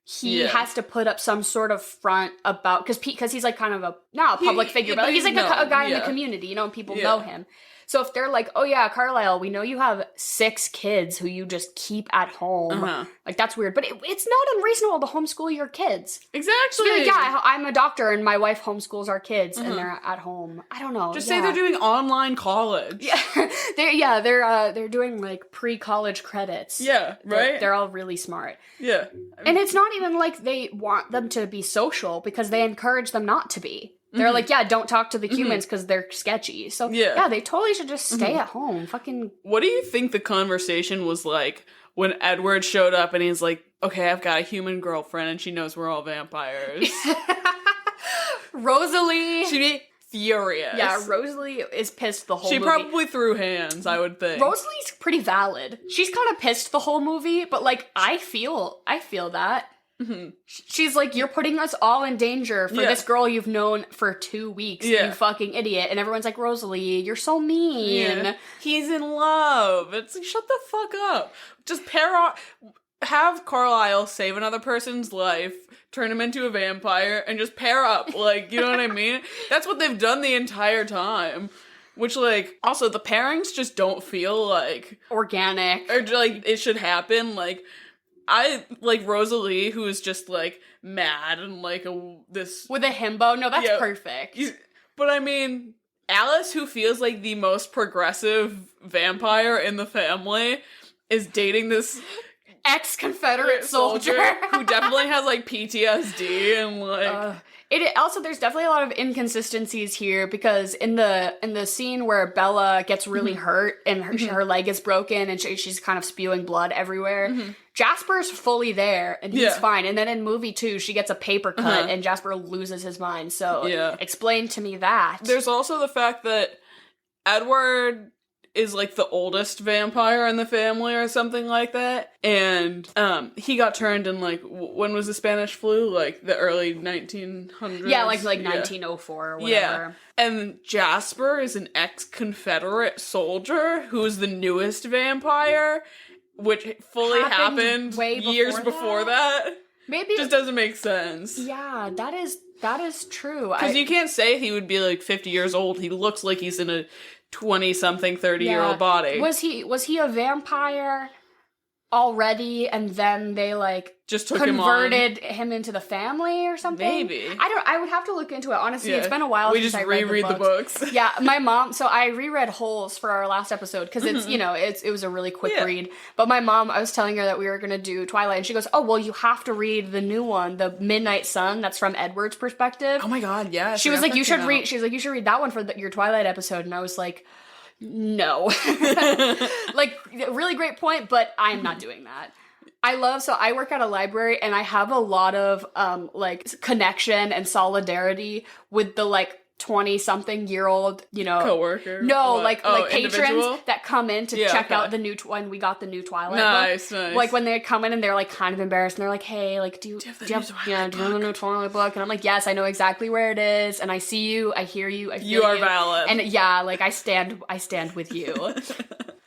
He has to put up some sort of front about... Because he's, like, kind of not a public figure, but he's, like, a guy in the community, and people know him. So if they're like, oh yeah, Carlisle, we know you have 6 kids who you just keep at home. Like, that's weird. But it's not unreasonable to homeschool your kids. Exactly. Like, yeah, I'm a doctor and my wife homeschools our kids and they're at home. I don't know. Just say they're doing online college. Yeah. They're doing, like, pre-college credits. Yeah, right? They're all really smart. Yeah. And it's not even like they want them to be social because they encourage them not to be. They're like, yeah, don't talk to the humans because they're sketchy. So yeah, they totally should just stay at home. Fucking. What do you think the conversation was like when Edward showed up and he's like, okay, I've got a human girlfriend and she knows we're all vampires? Rosalie. She'd be furious. Yeah, Rosalie is pissed the whole movie. She probably threw hands, I would think. Rosalie's pretty valid. She's kind of pissed the whole movie, but like, I feel that. Mm-hmm. She's like, you're putting us all in danger for this girl you've known for 2 weeks, you fucking idiot. And everyone's like, Rosalie, you're so mean. Yeah. He's in love. It's like, shut the fuck up. Just pair off. Have Carlisle save another person's life, turn him into a vampire, and just pair up. Like, you know what I mean? That's what they've done the entire time. Which, like, also, the pairings just don't feel, like... organic. Or, like, it should happen. Like, I like Rosalie, who is just, like, mad and, like, this... with a himbo? No, that's perfect. But, I mean, Alice, who feels like the most progressive vampire in the family, is dating this... ex-Confederate soldier who definitely has like PTSD and like it also, there's definitely a lot of inconsistencies here because in the scene where Bella gets really hurt and her leg is broken and she's kind of spewing blood everywhere, Jasper's fully there and he's fine. And then in movie 2 she gets a paper cut and Jasper loses his mind. So explain to me that. There's also the fact that Edward is like the oldest vampire in the family or something like that. And he got turned in like, when was the Spanish flu? Like the early 1900s? Yeah, like 1904 or whatever. Yeah. And Jasper is an ex-Confederate soldier who's the newest vampire, which fully happened way years before that. Maybe just doesn't make sense. Yeah, that is true. Because you can't say he would be like 50 years old. He looks like he's in a 20-something, 30-year-old body. Was he a vampire already and then they like just took converted him into the family or something? Maybe. I would have to look into it. Honestly, it's been a while since I read the books. Yeah, my mom, so I reread Holes for our last episode because it's, it was a really quick read. But my mom, I was telling her that we were going to do Twilight and she goes, "Oh, well, you have to read the new one, The Midnight Sun, that's from Edward's perspective." Oh my god, yeah. She was like, you should read that one for your Twilight episode. And I was like, no. Like, really great point, but I'm not doing that. I work at a library and I have a lot of like connection and solidarity with the like 20-something-year-old, coworker. No, like patrons that come in to check out the new when we got the new Twilight book. Nice. Like when they come in and they're like kind of embarrassed and they're like, "Hey, like do you have the new Twilight book?" And I'm like, "Yes, I know exactly where it is, and I see you, I hear you, I feel you. You are valid." And like I stand with you.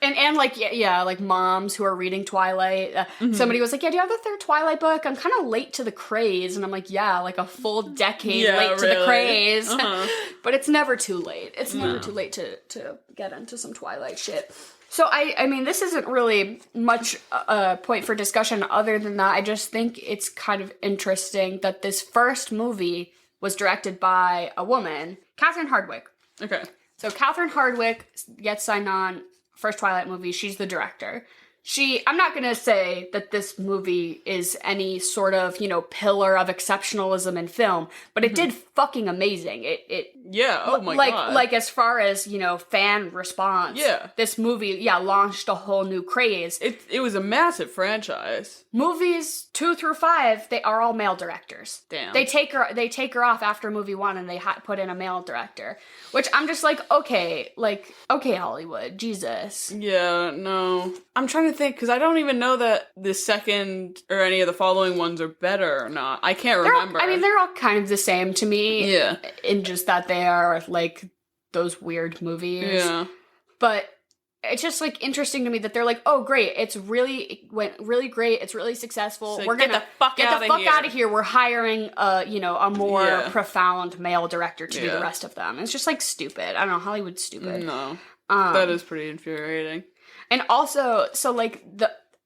And like, like moms who are reading Twilight. Somebody was like, "Yeah, do you have the third Twilight book? I'm kind of late to the craze." And I'm like, "Yeah, like a full decade late to the craze." But it's never too late. It's never too late to get into some Twilight shit. So, I mean, this isn't really much a point for discussion other than that. I just think it's kind of interesting that this first movie was directed by a woman, Catherine Hardwicke. Okay. So Catherine Hardwicke gets signed on, first Twilight movie, she's the director. I'm not going to say that this movie is any sort of, pillar of exceptionalism in film, but it did fucking amazing. Oh my god. Like as far as, fan response. Yeah. This movie, launched a whole new craze. It was a massive franchise. Movies 2 through 5, they are all male directors. Damn. They take her off after movie 1 and they put in a male director, which I'm just like, okay, Hollywood, Jesus. Yeah, no. I'm trying to think, because I don't even know that the second or any of the following ones are better or not. I can't remember. They're all kind of the same to me. Yeah. In just that they are, like, those weird movies. Yeah. But it's just, like, interesting to me that they're like, oh, great, it went really great, it's really successful. So we're gonna get the fuck out of here. We're hiring, a more profound male director to do the rest of them. It's just, like, stupid. I don't know, Hollywood's stupid. No. That is pretty infuriating. And also, so, like,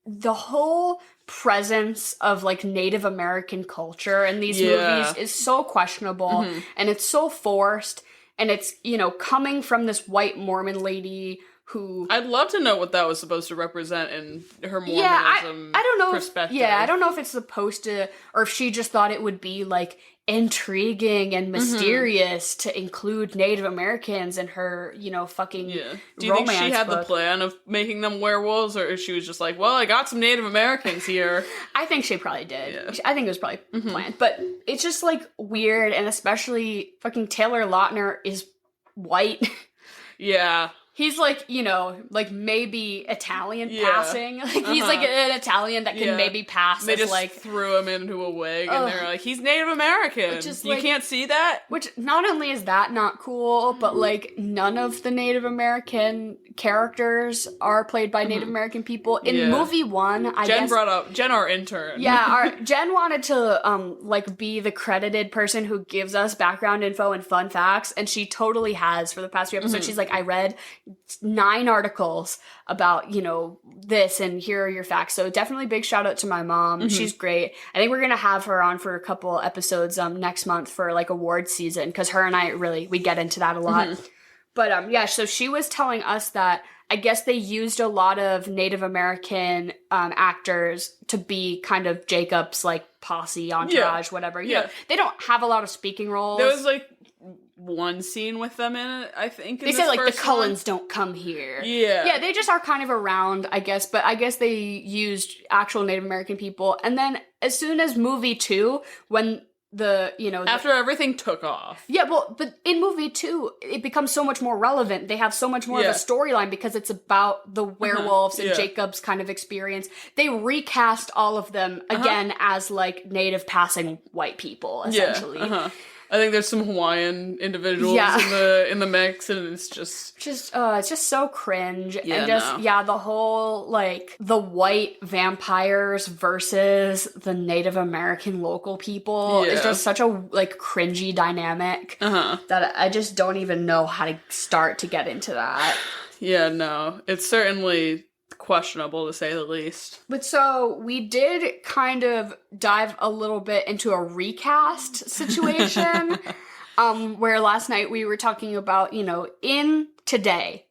the whole presence of, like, Native American culture in these movies is so questionable, and it's so forced, and it's, coming from this white Mormon lady who... I'd love to know what that was supposed to represent in her Mormonism I don't know perspective. I don't know if it's supposed to, or if she just thought it would be, like, intriguing and mysterious to include Native Americans in her, fucking Do you think she had book. the plan of making them werewolves, or she was just like, well, I got some Native Americans here? I think she probably did. Yeah. I think it was probably planned. But it's just, like, weird, and especially fucking Taylor Lautner is white. Yeah. He's, like, like, maybe Italian passing. Like, he's, like, an Italian that can maybe pass they as, just like... threw him into a wig, and they're like, he's Native American. You can't see that? Which, not only is that not cool, but, like, none of the Native American characters are played by Native American people. In movie 1, Jen brought up... Jen, our intern. Yeah, Jen wanted to, like, be the credited person who gives us background info and fun facts, and she totally has for the past few episodes. She's like, I read 9 articles about, this, and here are your facts. So definitely big shout out to my mom. She's great. I think we're going to have her on for a couple episodes next month for, like, award season, because her and I we get into that a lot. But, so she was telling us that I guess they used a lot of Native American actors to be kind of Jacob's, like, posse, entourage, whatever. You know, they don't have a lot of speaking roles. There was, like, one scene with them in it, I think. They said, like, the Cullens don't come here. Yeah. Yeah, they just are kind of around, I guess, but I guess they used actual Native American people. And then as soon as movie 2, when after everything took off. Yeah, well, but in movie 2, it becomes so much more relevant. They have so much more of a storyline because it's about the werewolves and Jacob's kind of experience. They recast all of them again as, like, native passing white people, essentially. I think there's some Hawaiian individuals in the mix, and it's just it's just so cringe. The whole, like, the white vampires versus the Native American local people is just such a, like, cringy dynamic that I just don't even know how to start to get into that. Yeah, no, it's certainly questionable, to say the least. But so we did kind of dive a little bit into a recast situation where last night we were talking about, in today,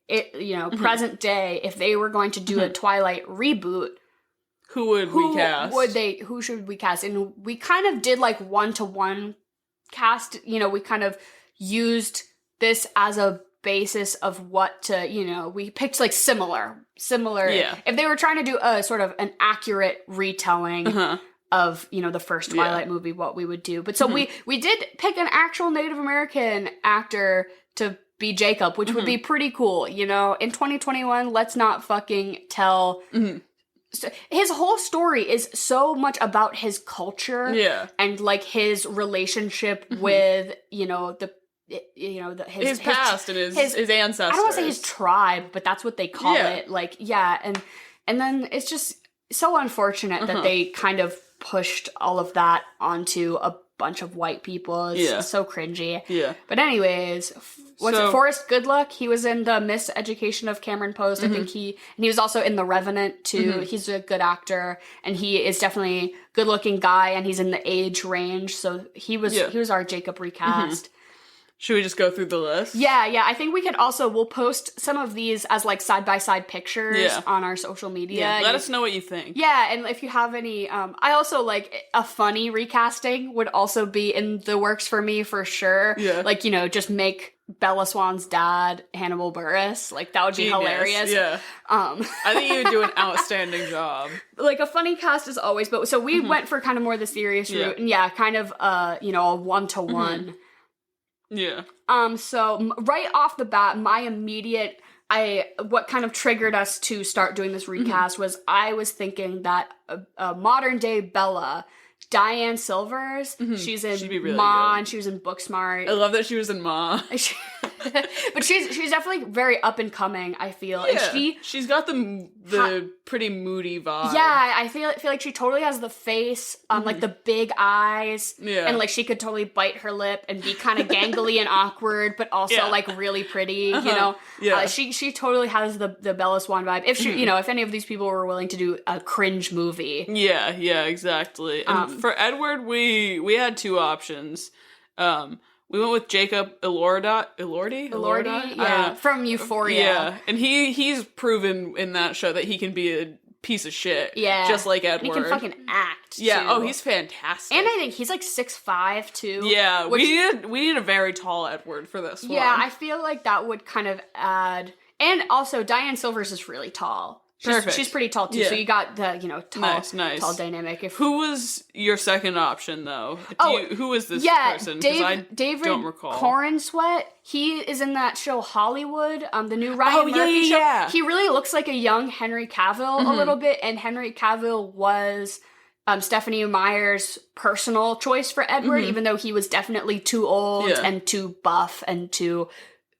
present day, if they were going to do a Twilight reboot, who should we cast? And we kind of did, like, 1-to-1 cast. We kind of used this as a basis of what to, we picked, like, similar. If they were trying to do a sort of an accurate retelling of, the first Twilight movie, what we would do. But so we did pick an actual Native American actor to be Jacob, which would be pretty cool, In 2021, let's not fucking tell... His whole story is so much about his culture and, like, his relationship with, his past and his ancestors. I don't want to say his tribe, but that's what they call it. Like, and then it's just so unfortunate that they kind of pushed all of that onto a bunch of white people. It's so cringy. Yeah. But anyways, Forrest Goodluck? He was in the Miseducation of Cameron Post. I think he was also in The Revenant too. He's a good actor, and he is definitely good looking guy, and he's in the age range. So he was our Jacob recast. Should we just go through the list? Yeah. I think we could also, we'll post some of these as, like, side-by-side pictures on our social media. Yeah, let us know what you think. Yeah, and if you have any, I also, like, a funny recasting would also be in the works for me, for sure. Yeah. Like, just make Bella Swan's dad Hannibal Buress. Like, that would be hilarious. Yeah. I think you would do an outstanding job. Like, a funny cast as always, but so we went for kind of more the serious route, and kind of, a 1-to-1. Yeah. So right off the bat, what kind of triggered us to start doing this recast was I was thinking that a modern day Bella, Diane Silvers, she's in really Ma, good. and she was in Booksmart. I love that she was in Ma. But she's definitely very up and coming, I feel. Yeah, and she's got the pretty moody vibe. Yeah, I feel like she totally has the face, like the big eyes, and like she could totally bite her lip and be kind of gangly and awkward, but also like really pretty. She totally has the Bella Swan vibe. If she, if any of these people were willing to do a cringe movie. Yeah, exactly. And for Edward, we had 2 options. We went with Jacob Elordi, from Euphoria. Yeah, and he's proven in that show that he can be a piece of shit. Yeah. Just like Edward. And he can fucking act, Yeah, too. oh, he's fantastic. And I think he's like 6'5", too. Yeah, we need a very tall Edward for this one. Yeah, I feel like that would kind of add... And also, Diane Silvers is really tall. She's pretty tall, too, so you got the, tall dynamic. Who was your second option, though? Who was this person? David don't recall. Cornsweet, he is in that show Hollywood, the new Ryan Murphy show. Yeah. He really looks like a young Henry Cavill a little bit, and Henry Cavill was Stephanie Meyer's personal choice for Edward, even though he was definitely too old and too buff and too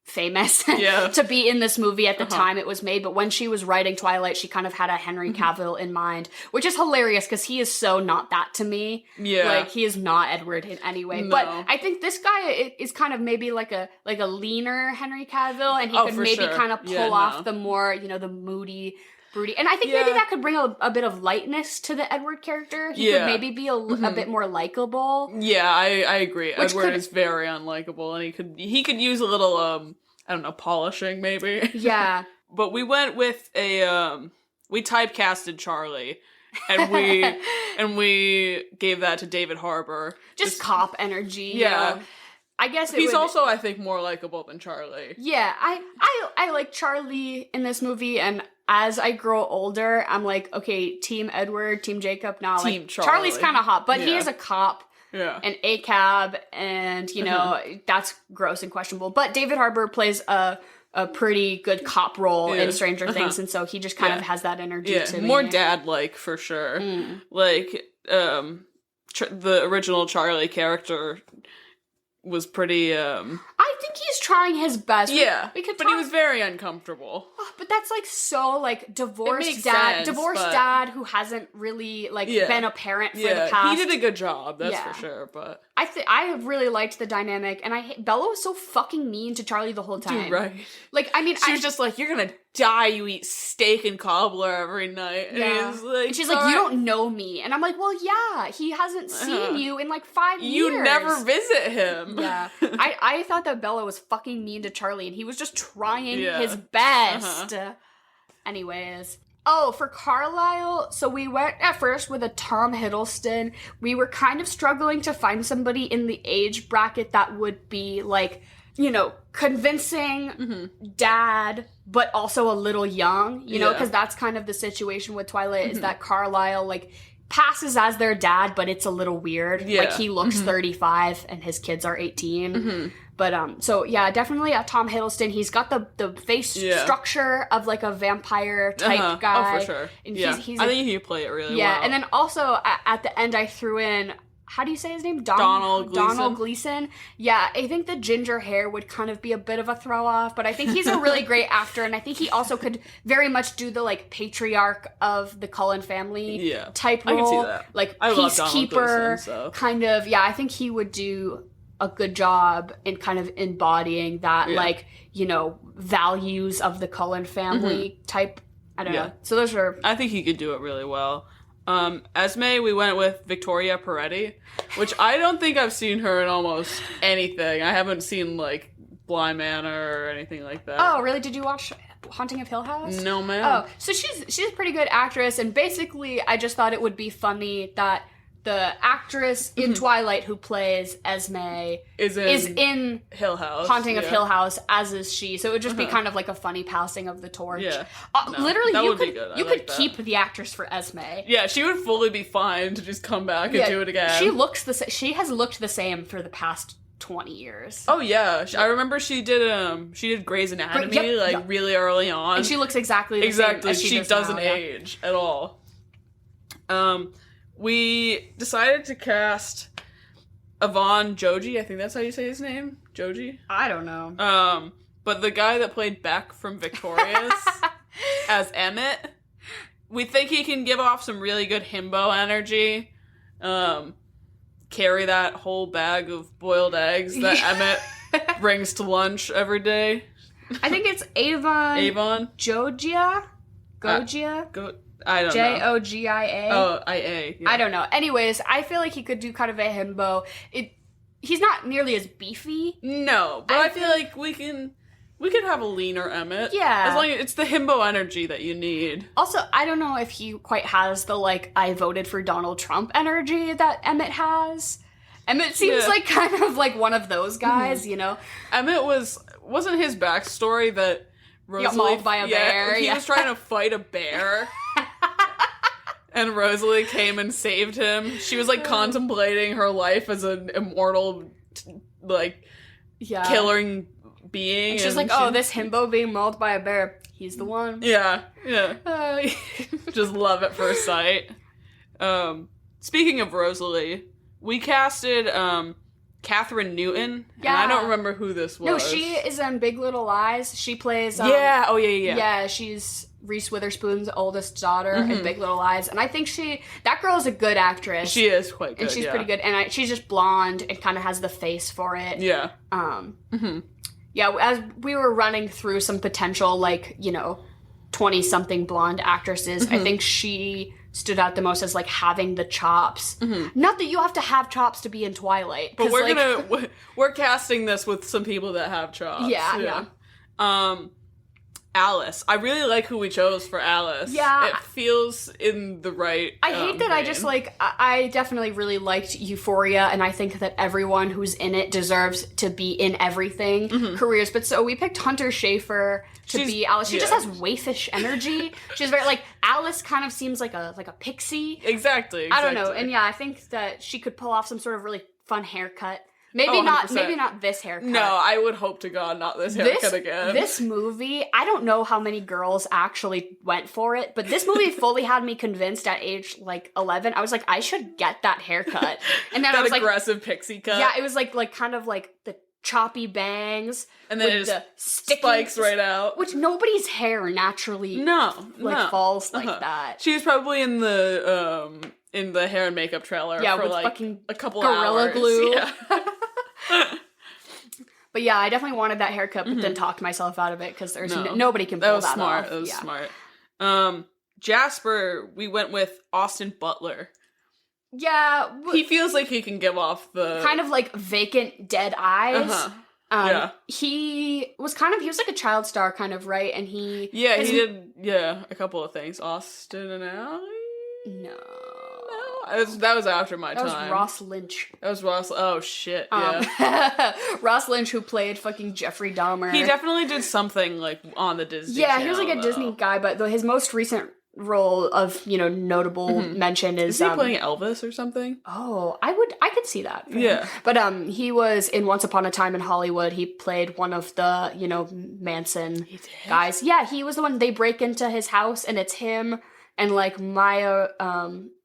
famous to be in this movie at the time it was made. But when she was writing Twilight, she kind of had a Henry Cavill in mind, which is hilarious because he is so not that to me. Yeah, like he is not Edward in any way. No. But I think this guy is kind of maybe like a leaner Henry Cavill, and he could maybe kind of pull off the more the moody, broody. And I think maybe that could bring a bit of lightness to the Edward character. He could maybe be a bit more likable. Yeah, I agree. Edward is very unlikable, and he could use a little polishing maybe. Yeah. But we went with we typecasted Charlie, and we gave that to David Harbour. Just cop energy. Yeah. I guess he's also, I think, more likable than Charlie. Yeah, I like Charlie in this movie, and as I grow older, I'm like, okay, Team Edward, Team Jacob. Now, Team like, Charlie. Charlie's kind of hot, but he is a cop. Yeah. And ACAB, and, that's gross and questionable. But David Harbour plays a pretty good cop role in Stranger Things, and so he just kind of has that energy to me. More dad-like, for sure. Like, the original Charlie character was pretty, I think he's trying his best. Yeah, but he was very uncomfortable. Oh, but that's like so like divorced dad who hasn't really been a parent for the past. He did a good job, that's for sure. But I really liked the dynamic, and Bella was so fucking mean to Charlie the whole time. Dude, right? Like, I mean, she was just like, "You're gonna die. You eat steak and cobbler every night." Yeah. And she's like, "You don't know me," and I'm like, "Well, yeah, he hasn't seen you in like 5 years. You never visit him." Yeah, I thought that Bella was fucking mean to Charlie, and he was just trying his best. Anyways. Oh, for Carlisle, so we went at first with a Tom Hiddleston. We were kind of struggling to find somebody in the age bracket that would be like, convincing dad, but also a little young, because that's kind of the situation with Twilight, is that Carlisle, like, passes as their dad, but it's a little weird. Yeah. Like, he looks 35 and his kids are 18. But, so, yeah, definitely Tom Hiddleston. He's got the face structure of, like, a vampire type guy. Oh, for sure. And I think he play it really well. Yeah, and then also, at the end, I threw in... How do you say his name? Donald Gleason. Yeah, I think the ginger hair would kind of be a bit of a throw off, but I think he's a really great actor, and I think he also could very much do the, like, patriarch of the Cullen family type role. I can see that. Like, I peacekeeper, Gleason, so. kind of. Yeah, I think he would do a good job in kind of embodying that, like, values of the Cullen family type. I don't know. So those are... I think he could do it really well. Esme, we went with Victoria Peretti, which I don't think I've seen her in almost anything. I haven't seen, like, Bly Manor or anything like that. Oh, really? Did you watch Haunting of Hill House? No, ma'am. Oh, so she's a pretty good actress, and basically I just thought it would be funny that the actress in Twilight who plays Esme is in Hill House. Haunting of Hill House, as is she. So it would just be kind of like a funny passing of the torch. Yeah. Literally, that you would could be good. you could keep the actress for Esme. Yeah, she would fully be fine to just come back and do it again. She has looked the same for the past 20 years. Oh yeah, I remember she did Grey's Anatomy really early on, and she looks exactly the same as she doesn't age at all. We decided to cast Avon Joji. I think that's how you say his name. Joji? I don't know. But the guy that played Beck from Victorious as Emmett, we think he can give off some really good himbo energy. Carry that whole bag of boiled eggs that Emmett brings to lunch every day. I think it's Avon. Jogia? I don't know. Jogia. Oh, IA. Yeah. I don't know. Anyways, I feel like he could do kind of a himbo. He's not nearly as beefy. No, but I feel like we can We could have a leaner Emmett. Yeah. As long as it's the himbo energy that you need. Also, I don't know if he quite has the, like, I voted for Donald Trump energy that Emmett has. Emmett seems like kind of like one of those guys, you know? Emmett wasn't his backstory that Rosalie... He got mauled by a bear. He was trying to fight a bear. And Rosalie came and saved him. She was, like, contemplating her life as an immortal, like, killing being. And she's like, oh, this himbo being mauled by a bear, he's the one. Yeah. Just love at first sight. Speaking of Rosalie, we casted Catherine Newton, and I don't remember who this was. No, she is in Big Little Lies. She plays... Yeah, she's Reese Witherspoon's oldest daughter in Big Little Lies, and I think that girl is a good actress. She is quite good, and she's pretty good, and she's just blonde and kind of has the face for it. Yeah. Yeah, as we were running through some potential, like, you know, 20-something blonde actresses, I think she stood out the most as, like, having the chops. Not that you have to have chops to be in Twilight. But we're casting this with some people that have chops. Yeah. Alice. I really like who we chose for Alice. Yeah. It feels in the right I hate that vein. I definitely really liked Euphoria, and I think that everyone who's in it deserves to be in everything careers. But so we picked Hunter Schafer to be Alice. She just has waifish energy. She's very, like, Alice kind of seems like a pixie. Exactly. I don't know. And yeah, I think that she could pull off some sort of really fun haircut. Maybe not this haircut. No, I would hope to God not this haircut again. This movie, I don't know how many girls actually went for it, but this movie fully had me convinced at age, like, 11. I was like, I should get that haircut. And then that I was aggressive pixie cut. Yeah, it was like kind of like the choppy bangs. And then it just spikes right out. Which nobody's hair naturally falls like that. She was probably in the hair and makeup trailer for like fucking a couple Gorilla hours. Glue. Yeah. But yeah, I definitely wanted that haircut, but then talked myself out of it because there's nobody can pull that off. That was smart. Jasper, we went with Austin Butler. Yeah. He feels like he can give off the... kind of like vacant, dead eyes. He was like a child star kind of, right? And he... Yeah, he did, a couple of things. Austin and Ally? No. That was after my time. That was Ross Lynch. Oh, shit, yeah. Ross Lynch, who played fucking Jeffrey Dahmer. He definitely did something, like, on the Disney Channel, he was like a Disney guy, but his most recent role of, notable mention is... Is he playing Elvis or something? Oh, I could see that. Yeah. But he was in Once Upon a Time in Hollywood. He played one of the, Manson guys. Yeah, he was the one, they break into his house, and it's him and, like, Maya...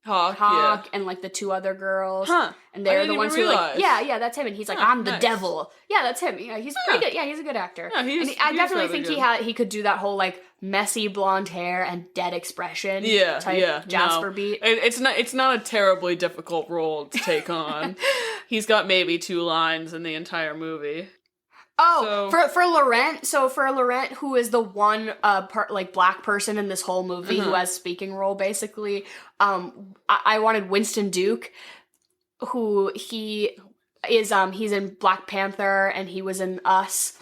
Hawk and, like, the two other girls. And they're the ones who, like... Yeah, that's him. And he's like, I'm the devil. Yeah, that's him. Yeah, he's pretty good. Yeah, he's a good actor. Yeah, I definitely think he could do that whole, like, messy blonde hair and dead expression type Jasper beat. It's not a terribly difficult role to take on. He's got maybe 2 lines in the entire movie. Oh, for Laurent, for Laurent, who is the one black person in this whole movie who has speaking role, basically, I wanted Winston Duke, who he is he's in Black Panther and he was in Us,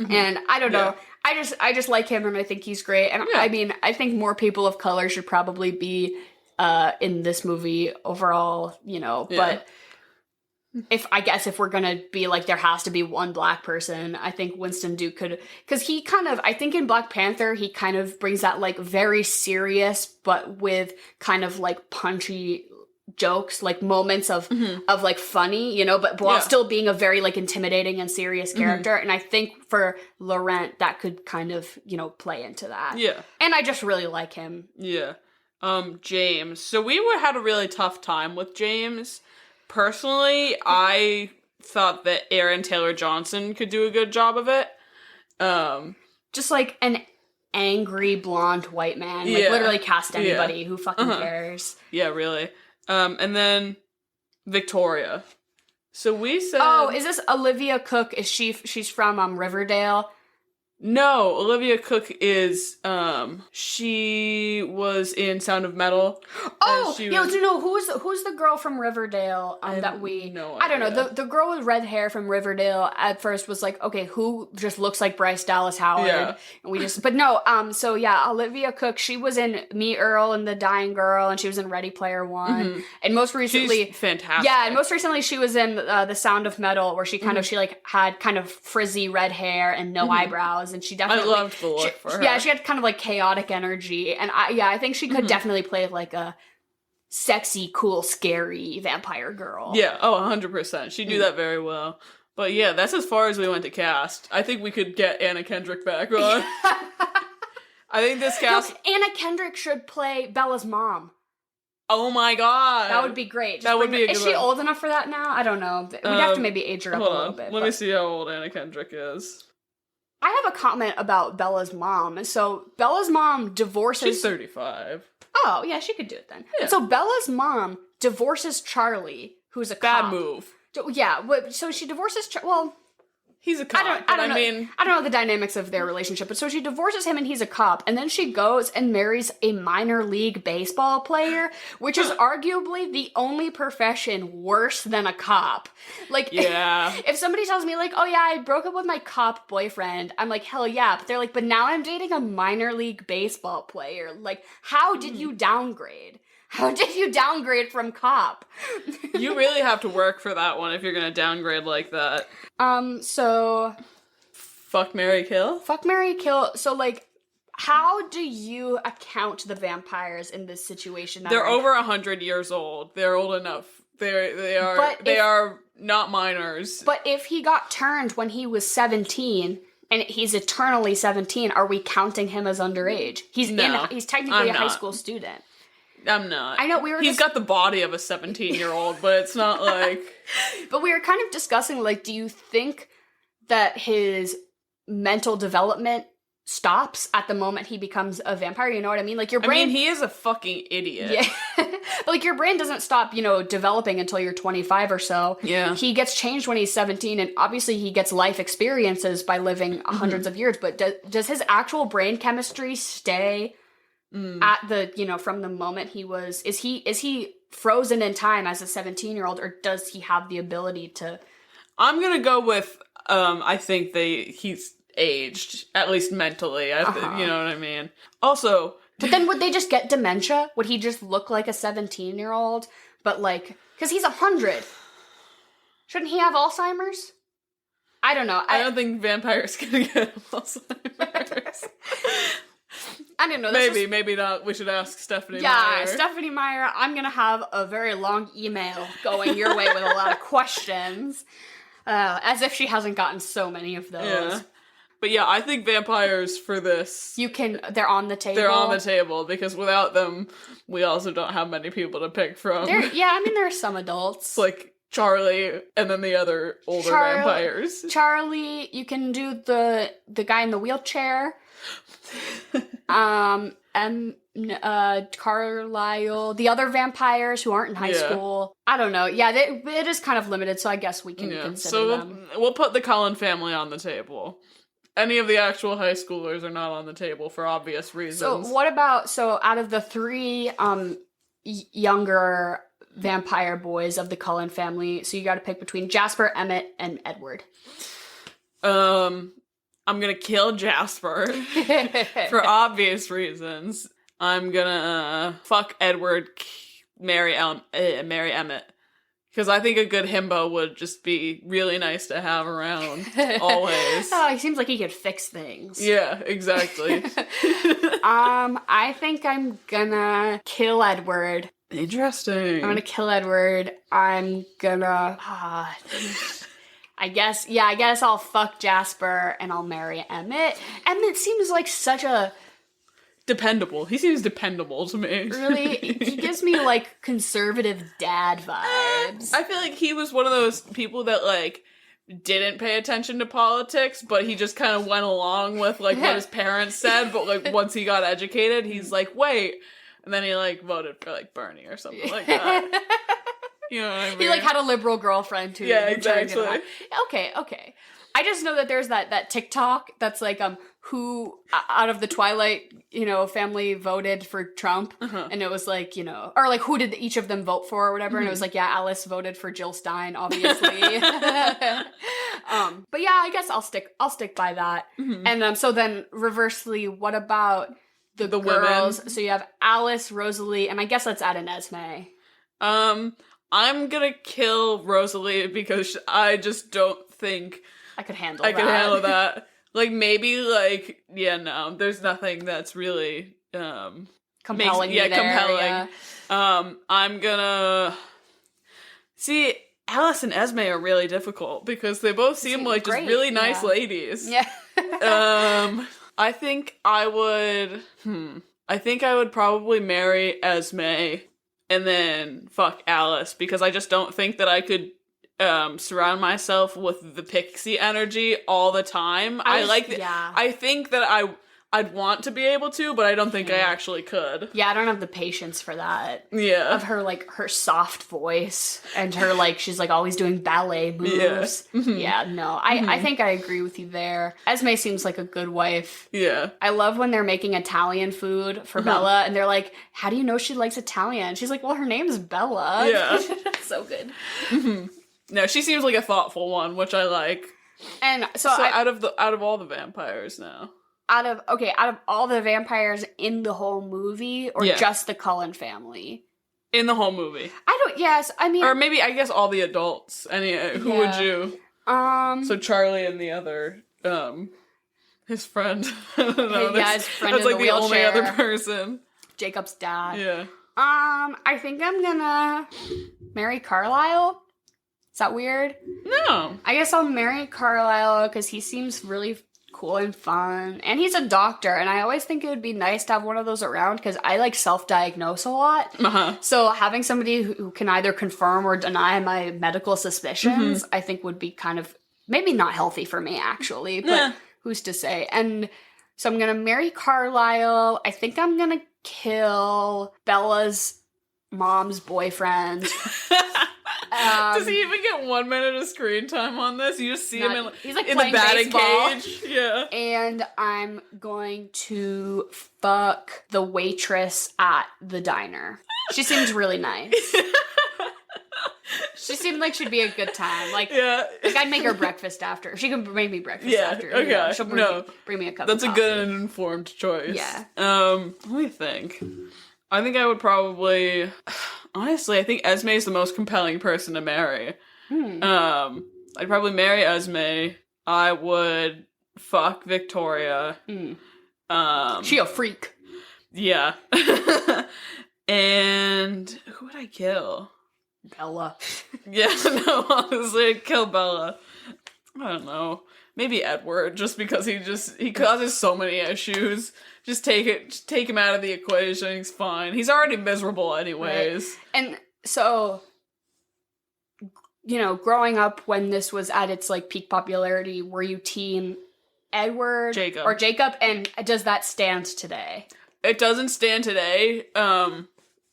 and I don't know, I just like him and I think he's great, and I mean I think more people of color should probably be in this movie overall, but. If we're gonna be like, there has to be one black person, I think Winston Duke could, because he kind of, I think in Black Panther, he kind of brings that, like, very serious, but with kind of, like, punchy jokes, like, moments of like, funny, but while still being a very, like, intimidating and serious character, and I think for Laurent, that could kind of, play into that. Yeah. And I just really like him. Yeah. James. So we had a really tough time with James. Personally, I thought that Aaron Taylor-Johnson could do a good job of it. Just like an angry blonde white man. Like, literally cast anybody who fucking cares. Yeah, really. And then Victoria. So we said... Oh, is this Olivia Cook? She's from Riverdale? No, Olivia Cooke is, she was in Sound of Metal. Oh, who's the girl from Riverdale that we... No I don't idea. know, the girl with red hair from Riverdale at first was like, okay, who just looks like Bryce Dallas Howard? Yeah. And we just... But no, so yeah, Olivia Cooke, she was in Me, Earl, and the Dying Girl, and she was in Ready Player One. Mm-hmm. And most recently... She's fantastic. Yeah, and most recently she was in The Sound of Metal, where she kind of, she like had kind of frizzy red hair and no eyebrows, and she definitely... I loved the look for her. Yeah, she had kind of like chaotic energy, and I think she could definitely play like a sexy, cool, scary vampire girl. Yeah, 100%. She'd do that very well. But yeah, that's as far as we went to cast. I think we could get Anna Kendrick back on. I think this cast... No, Anna Kendrick should play Bella's mom. Oh my god. That would be great. That would be a good Is she old enough for that now? I don't know. We'd have to maybe age her up a little bit. Let me see how old Anna Kendrick is. I have a comment about Bella's mom. So Bella's mom divorces... She's 35. Oh, yeah, she could do it then. Yeah. So Bella's mom divorces Charlie, who's a bad cop. move. Yeah, so she divorces... Well... He's a cop. I don't know the dynamics of their relationship, but so she divorces him and he's a cop, and then she goes and marries a minor league baseball player, which is arguably the only profession worse than a cop. Like, yeah. If somebody tells me, like, oh yeah, I broke up with my cop boyfriend, I'm like, hell yeah, but they're like, but now I'm dating a minor league baseball player. Like, how did you downgrade? How did you downgrade from cop? You really have to work for that one if you're gonna downgrade like that. So... Fuck, marry, kill? Fuck, marry, kill. So, like, how do you account the vampires in this situation? They're over 100 years old. They're old enough. They are not minors. But if he got turned when he was 17... and he's eternally 17, are we counting him as underage? He's technically a high school student. I'm not. I know, He's got the body of a 17-year-old, but it's not like... But we were kind of discussing, like, do you think that his mental development stops at the moment he becomes a vampire? You know what I mean? Like, your brain... I mean, he is a fucking idiot. Yeah. But, like, your brain doesn't stop, developing until you're 25 or so. Yeah. He gets changed when he's 17, and obviously he gets life experiences by living hundreds of years, but does his actual brain chemistry stay... at the, from the moment he was, is he frozen in time as a 17-year-old, or does he have the ability to... I'm gonna go with, I think he's aged, at least mentally, you know what I mean? Also... But then would they just get dementia? Would he just look like a 17-year-old, but like, because he's 100. Shouldn't he have Alzheimer's? I don't know. I don't think vampires can get Alzheimer's. I don't know. Maybe not. We should ask Stephanie Meyer. Yeah, Stephanie Meyer, I'm going to have a very long email going your way with a lot of questions. As if she hasn't gotten so many of those. Yeah. But yeah, I think vampires for this... They're on the table. They're on the table, because without them, we also don't have many people to pick from. There are some adults. It's like Charlie, and then the other older vampires. Charlie, you can do the guy in the wheelchair. Carlisle, the other vampires who aren't in high school. I don't know. Yeah, it is kind of limited, so I guess we can consider them. We'll put the Cullen family on the table. Any of the actual high schoolers are not on the table for obvious reasons. So what about, out of the three younger vampire boys of the Cullen family, so you got to pick between Jasper, Emmett, and Edward. I'm gonna kill Jasper for obvious reasons. I'm gonna fuck Edward, marry Emmett. Because I think a good himbo would just be really nice to have around, always. Oh, he seems like he could fix things. Yeah, exactly. I think I'm gonna kill Edward. Interesting. I'm gonna kill Edward. I'm gonna... I guess I'll fuck Jasper and I'll marry Emmett. Emmett seems like such a... Dependable. He seems dependable to me. Really? He gives me, like, conservative dad vibes. I feel like he was one of those people that, like, didn't pay attention to politics, but he just kind of went along with, like, what his parents said, but, like, once he got educated, he's like, wait. And then he, like, voted for, like, Bernie or something like that. You know what I mean? He, like, had a liberal girlfriend, too. Yeah, exactly. Okay. I just know that there's that TikTok that's, like, who out of the Twilight, family voted for Trump. And it was like, or like who did each of them vote for or whatever. And it was like, yeah, Alice voted for Jill Stein, obviously. But yeah, I guess I'll stick by that. And so then reversely, what about the girls? Women? So you have Alice, Rosalie, and I guess let's add an Esme. I'm gonna kill Rosalie because I just don't think I could handle that. Like, maybe, like, yeah, no, there's nothing that's really, compelling. Compelling. Yeah. I'm gonna... See, Alice and Esme are really difficult because they both seem like just really nice ladies. Yeah. I think I would probably marry Esme and then fuck Alice because I just don't think that I could surround myself with the pixie energy all the time. I think that I'd want to be able to, but I don't think I actually could. Yeah, I don't have the patience for that. Yeah. Of her, like, her soft voice and her, like, she's, like, always doing ballet moves. Yeah, yeah, no. I think I agree with you there. Esme seems like a good wife. Yeah. I love when they're making Italian food for Bella, and they're like, how do you know she likes Italian? She's like, well, her name's Bella. Yeah. That's so good. No, she seems like a thoughtful one, which I like. And so out of all the vampires now. Out of all the vampires in the whole movie, or just the Cullen family? In the whole movie. Or maybe, I guess, all the adults. Who would you? So Charlie and the other, his friend. I don't know. His friend that's in like the only other person. Jacob's dad. Yeah. I think I'm gonna marry Carlisle. Is that weird? No. I guess I'll marry Carlisle because he seems really cool and fun. And he's a doctor, and I always think it would be nice to have one of those around because I like self-diagnose a lot. So having somebody who can either confirm or deny my medical suspicions, I think would be kind of maybe not healthy for me, actually, but who's to say? And so I'm going to marry Carlisle. I think I'm going to kill Bella's mom's boyfriend. Does he even get 1 minute of screen time on this? You just see him in the batting cage. Yeah. And I'm going to fuck the waitress at the diner. She seems really nice. She seemed like she'd be a good time. Like I'd make her breakfast after. She can make me breakfast after. Okay. She'll bring me a cup That's of a coffee. good and informed choice. Yeah. Let me think. I think I would probably... Honestly, I think Esme is the most compelling person to marry. I'd probably marry Esme. I would fuck Victoria. She a freak. Yeah. And who would I kill? Bella. Yeah, no, honestly, I'd kill Bella. I don't know. Maybe Edward, just because he causes so many issues. Just take him out of the equation. He's fine. He's already miserable anyways. Right. And so, growing up when this was at its like peak popularity, were you team Edward or Jacob? And does that stand today? It doesn't stand today,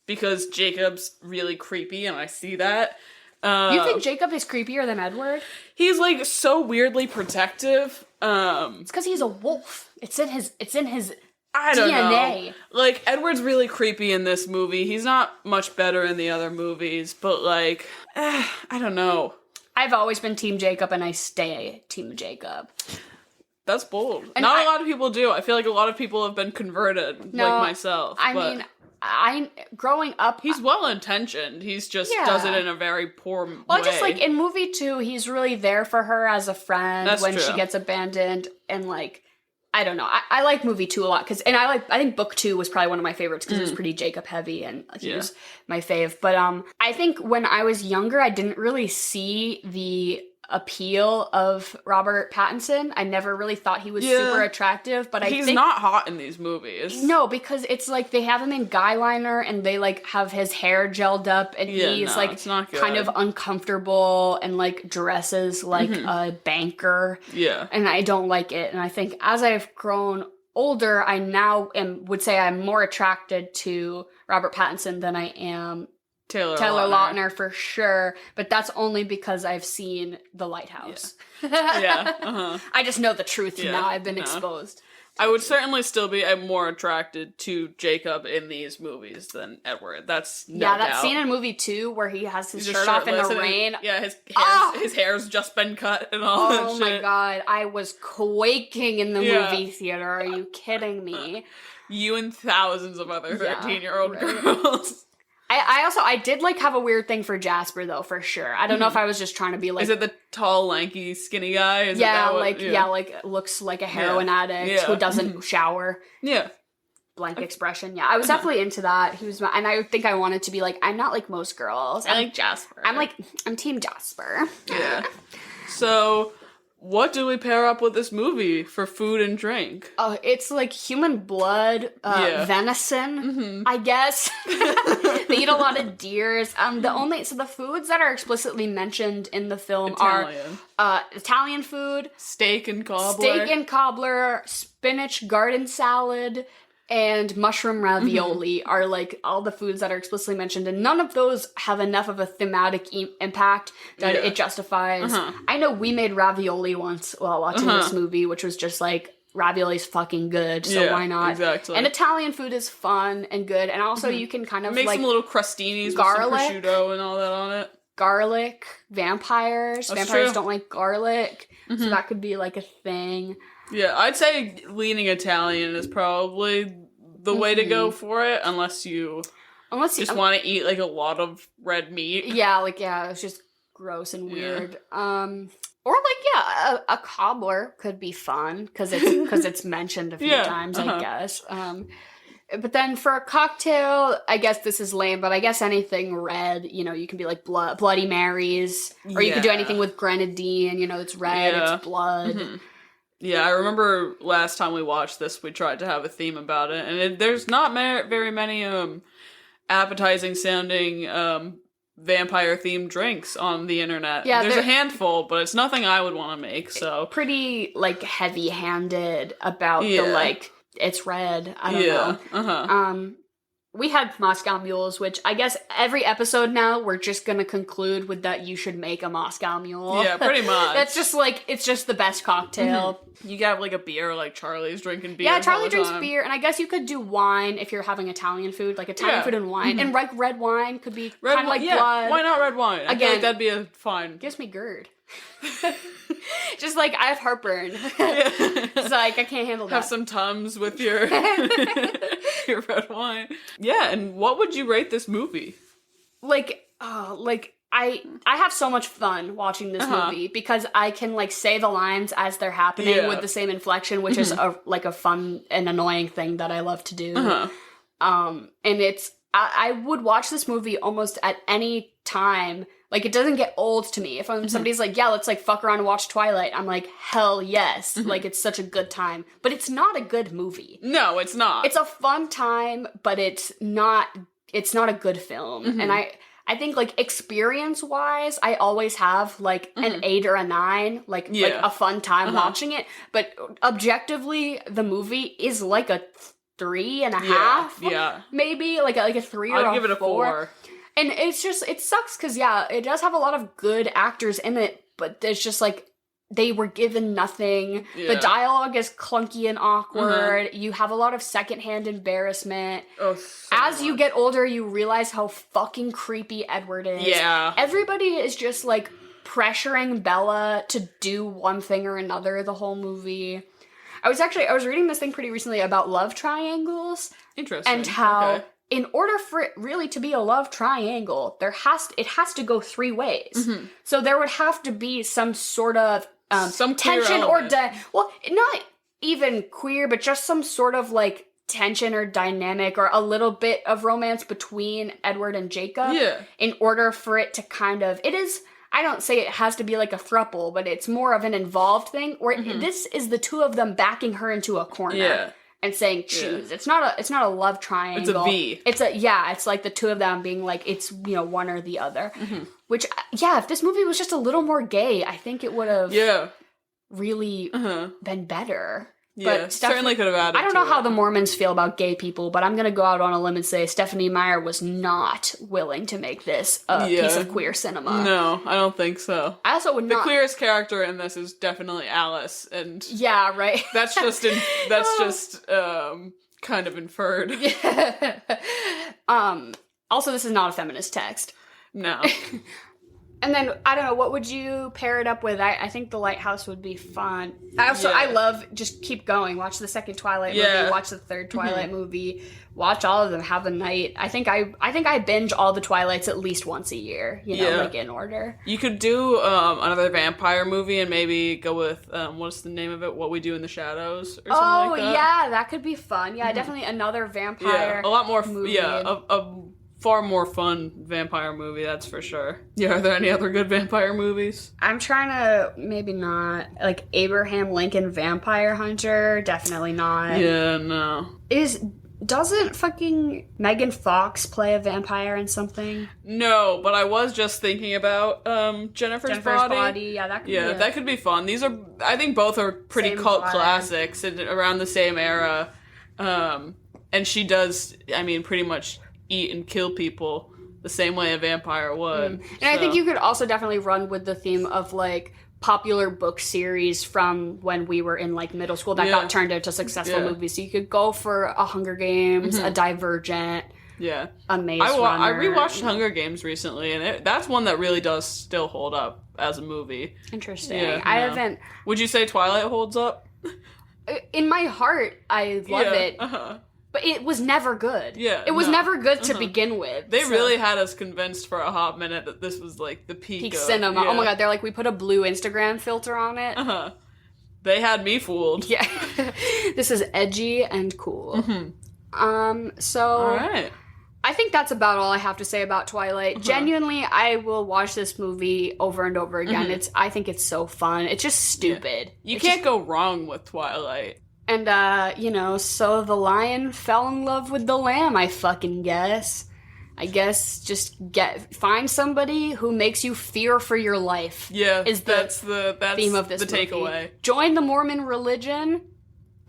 because Jacob's really creepy, and I see that. You think Jacob is creepier than Edward? He's like so weirdly protective. It's because he's a wolf. It's in his I don't DNA. know. Like, Edward's really creepy in this movie. He's not much better in the other movies, but like, I don't know. I've always been Team Jacob, and I stay Team Jacob. That's bold. And not a lot of people do. I feel like a lot of people have been converted, like myself. Growing up... He's well-intentioned. He's just does it in a very poor way. Well, just like in movie 2, he's really there for her as a friend. That's when true. She gets abandoned, and like... I don't know. I like movie 2 a lot I think book 2 was probably one of my favorites because it was pretty Jacob heavy and he was my fave. But I think when I was younger, I didn't really see the appeal of Robert Pattinson. I never really thought he was super attractive, but he's not hot in these movies. No, because it's like they have him in guy liner and they like have his hair gelled up and he's like kind of uncomfortable and like dresses like a banker. Yeah. And I don't like it. And I think as I've grown older, I now would say I'm more attracted to Robert Pattinson than I am Taylor Lautner for sure, but that's only because I've seen The Lighthouse. Yeah. I just know the truth now. I've been exposed. I would certainly still be more attracted to Jacob in these movies than Edward. That's no doubt. That scene in movie 2 where he has his shirt off in the rain. His hair's just been cut and all that shit. Oh my god, I was quaking in the movie theater. Are you kidding me? You and thousands of other 13-year-old girls. I did like have a weird thing for Jasper though, for sure. I don't know if I was just trying to be like. Is it the tall, lanky, skinny guy? Looks like a heroin addict who doesn't shower. Yeah. Blank expression. Yeah, I was definitely into that. And I think I wanted to be like, I'm not like most girls. I like Jasper. I'm Team Jasper. Yeah. So, what do we pair up with this movie for food and drink? It's like human blood, venison, I guess. They eat a lot of deers. The foods that are explicitly mentioned in the film are Italian food, steak and cobbler, spinach garden salad, and mushroom ravioli are like all the foods that are explicitly mentioned, and none of those have enough of a thematic impact that it justifies. I know we made ravioli once while watching this movie, which was just like, ravioli's fucking good, so why not? Exactly. And Italian food is fun and good, and also you can kind of make some little crostinis garlic, with some prosciutto and all that on it. Garlic, vampires don't like garlic, so that could be like a thing. Yeah, I'd say leaning Italian is probably the way to go for it, unless you just want to eat like a lot of red meat. Yeah, it's just gross and weird. Or a cobbler could be fun because it's mentioned a few times, I guess. But then for a cocktail, I guess this is lame, but I guess anything red, you can be like Bloody Marys, or you could do anything with grenadine, it's red, it's blood. Yeah, I remember last time we watched this, we tried to have a theme about it, and there's not very many appetizing sounding vampire-themed drinks on the internet. Yeah, there's a handful, but it's nothing I would want to make, so. Pretty, heavy-handed about the, it's red, I don't know. We had Moscow Mules, which I guess every episode now we're just gonna conclude with that you should make a Moscow Mule. Yeah, pretty much. That's just it's just the best cocktail. You got a beer like Charlie's drinking beer. Yeah, Charlie drinks beer, and I guess you could do wine if you're having Italian food, like Italian food and wine. And red wine could be kind of like blood. Why not red wine? I feel like that'd be a fine. Gives me GERD. Just I have heartburn. It's I can't handle that. Have some Tums with your your red wine. Yeah, and what would you rate this movie? I have so much fun watching this movie because I can say the lines as they're happening with the same inflection, which is a fun and annoying thing that I love to do. And it's I would watch this movie almost at any time. It doesn't get old to me. If somebody's like, yeah, let's fuck around and watch Twilight, I'm like, hell yes. It's such a good time. But it's not a good movie. No, it's not. It's a fun time, but it's not a good film. And I think experience-wise, I always have an 8 or a 9, a fun time watching it. But objectively, the movie is a 3.5. Yeah. Maybe a 3 or a 4. I'd give it a 4. And it's just, it sucks because, it does have a lot of good actors in it, but there's just, they were given nothing. Yeah. The dialogue is clunky and awkward. You have a lot of secondhand embarrassment. Oh, As you get older, you realize how fucking creepy Edward is. Yeah. Everybody is just, pressuring Bella to do one thing or another the whole movie. I was reading this thing pretty recently about love triangles. Interesting. And how... In order for it really to be a love triangle, it has to go 3 ways. So there would have to be some sort of some tension or not even queer, but just some sort of tension or dynamic or a little bit of romance between Edward and Jacob. Yeah. In order for it to I don't say it has to be a throuple, but it's more of an involved thing where this is the two of them backing her into a corner. Yeah. And saying choose. Yeah. It's not a love triangle. It's a V. It's the two of them being it's one or the other. Which if this movie was just a little more gay, I think it would have really been better. Yeah, certainly could have added. I don't know how the Mormons feel about gay people, but I'm going to go out on a limb and say Stephenie Meyer was not willing to make this a piece of queer cinema. No, I don't think so. I also would not. The queerest character in this is definitely Alice, and yeah, right. That's just kind of inferred. Yeah. Also, this is not a feminist text. No. And then, I don't know, what would you pair it up with? I think The Lighthouse would be fun. I love, just keep going. Watch the second Twilight movie, watch the third Twilight movie, watch all of them, have a night. I think I binge all the Twilights at least once a year, like in order. You could do another vampire movie and maybe go with, what's the name of it? What We Do in the Shadows, or something like that. Yeah, that could be fun. Yeah, definitely another vampire a lot more movie. A far more fun vampire movie, that's for sure. Yeah, are there any other good vampire movies? I'm trying to, maybe not. Like, Abraham Lincoln Vampire Hunter, definitely not. Yeah, no. Doesn't fucking Megan Fox play a vampire in something? No, but I was just thinking about Jennifer's Body. Yeah, that could be that could be fun. These are, I think both are pretty cult classics and around the same era. And she does, I mean, pretty much eat and kill people the same way a vampire would. And I think you could also definitely run with the theme of, like, popular book series from when we were in, like, middle school that got turned into successful movies. So you could go for a Hunger Games, a Divergent, a Maze Runner. I rewatched Hunger Games recently, and that's one that really does still hold up as a movie. Interesting. I haven't... Would you say Twilight holds up? In my heart, I love it. But it was never good. Yeah. It was never good to begin with. They really had us convinced for a hot minute that this was, like, the peak of cinema. Yeah. Oh my god, they're like, we put a blue Instagram filter on it. They had me fooled. Yeah. This is edgy and cool. So... All right. I think that's about all I have to say about Twilight. Genuinely, I will watch this movie over and over again. I think it's so fun. It's just stupid. Yeah. You can't go wrong with Twilight. And, so the lion fell in love with the lamb, I fucking guess. I guess just find somebody who makes you fear for your life. Yeah, that's the theme of this movie. Takeaway. Join the Mormon religion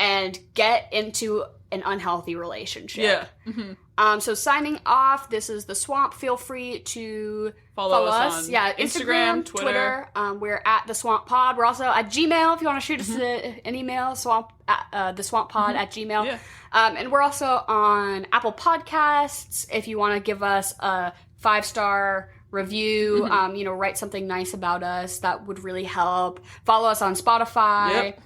and get into an unhealthy relationship. Yeah. So signing off, this is The Swamp. Feel free to follow us on Instagram, Twitter. We're at The Swamp Pod. We're also at Gmail if you want to shoot us an email, theswamppod at Gmail. Yeah. And we're also on Apple Podcasts if you want to give us a 5-star review, write something nice about us. That would really help. Follow us on Spotify. Yep.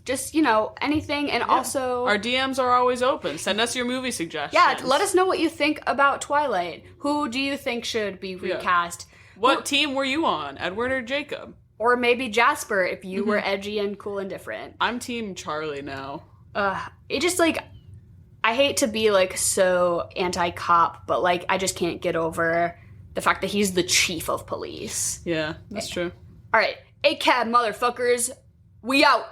Just, anything. And also... Our DMs are always open. Send us your movie suggestions. Yeah, let us know what you think about Twilight. Who do you think should be recast? What team were you on? Edward or Jacob? Or maybe Jasper, if you were edgy and cool and different. I'm Team Charlie now. It just, like... I hate to be, like, so anti-cop, but, like, I just can't get over the fact that he's the chief of police. Yeah, that's true. All right. ACAB, motherfuckers. We out.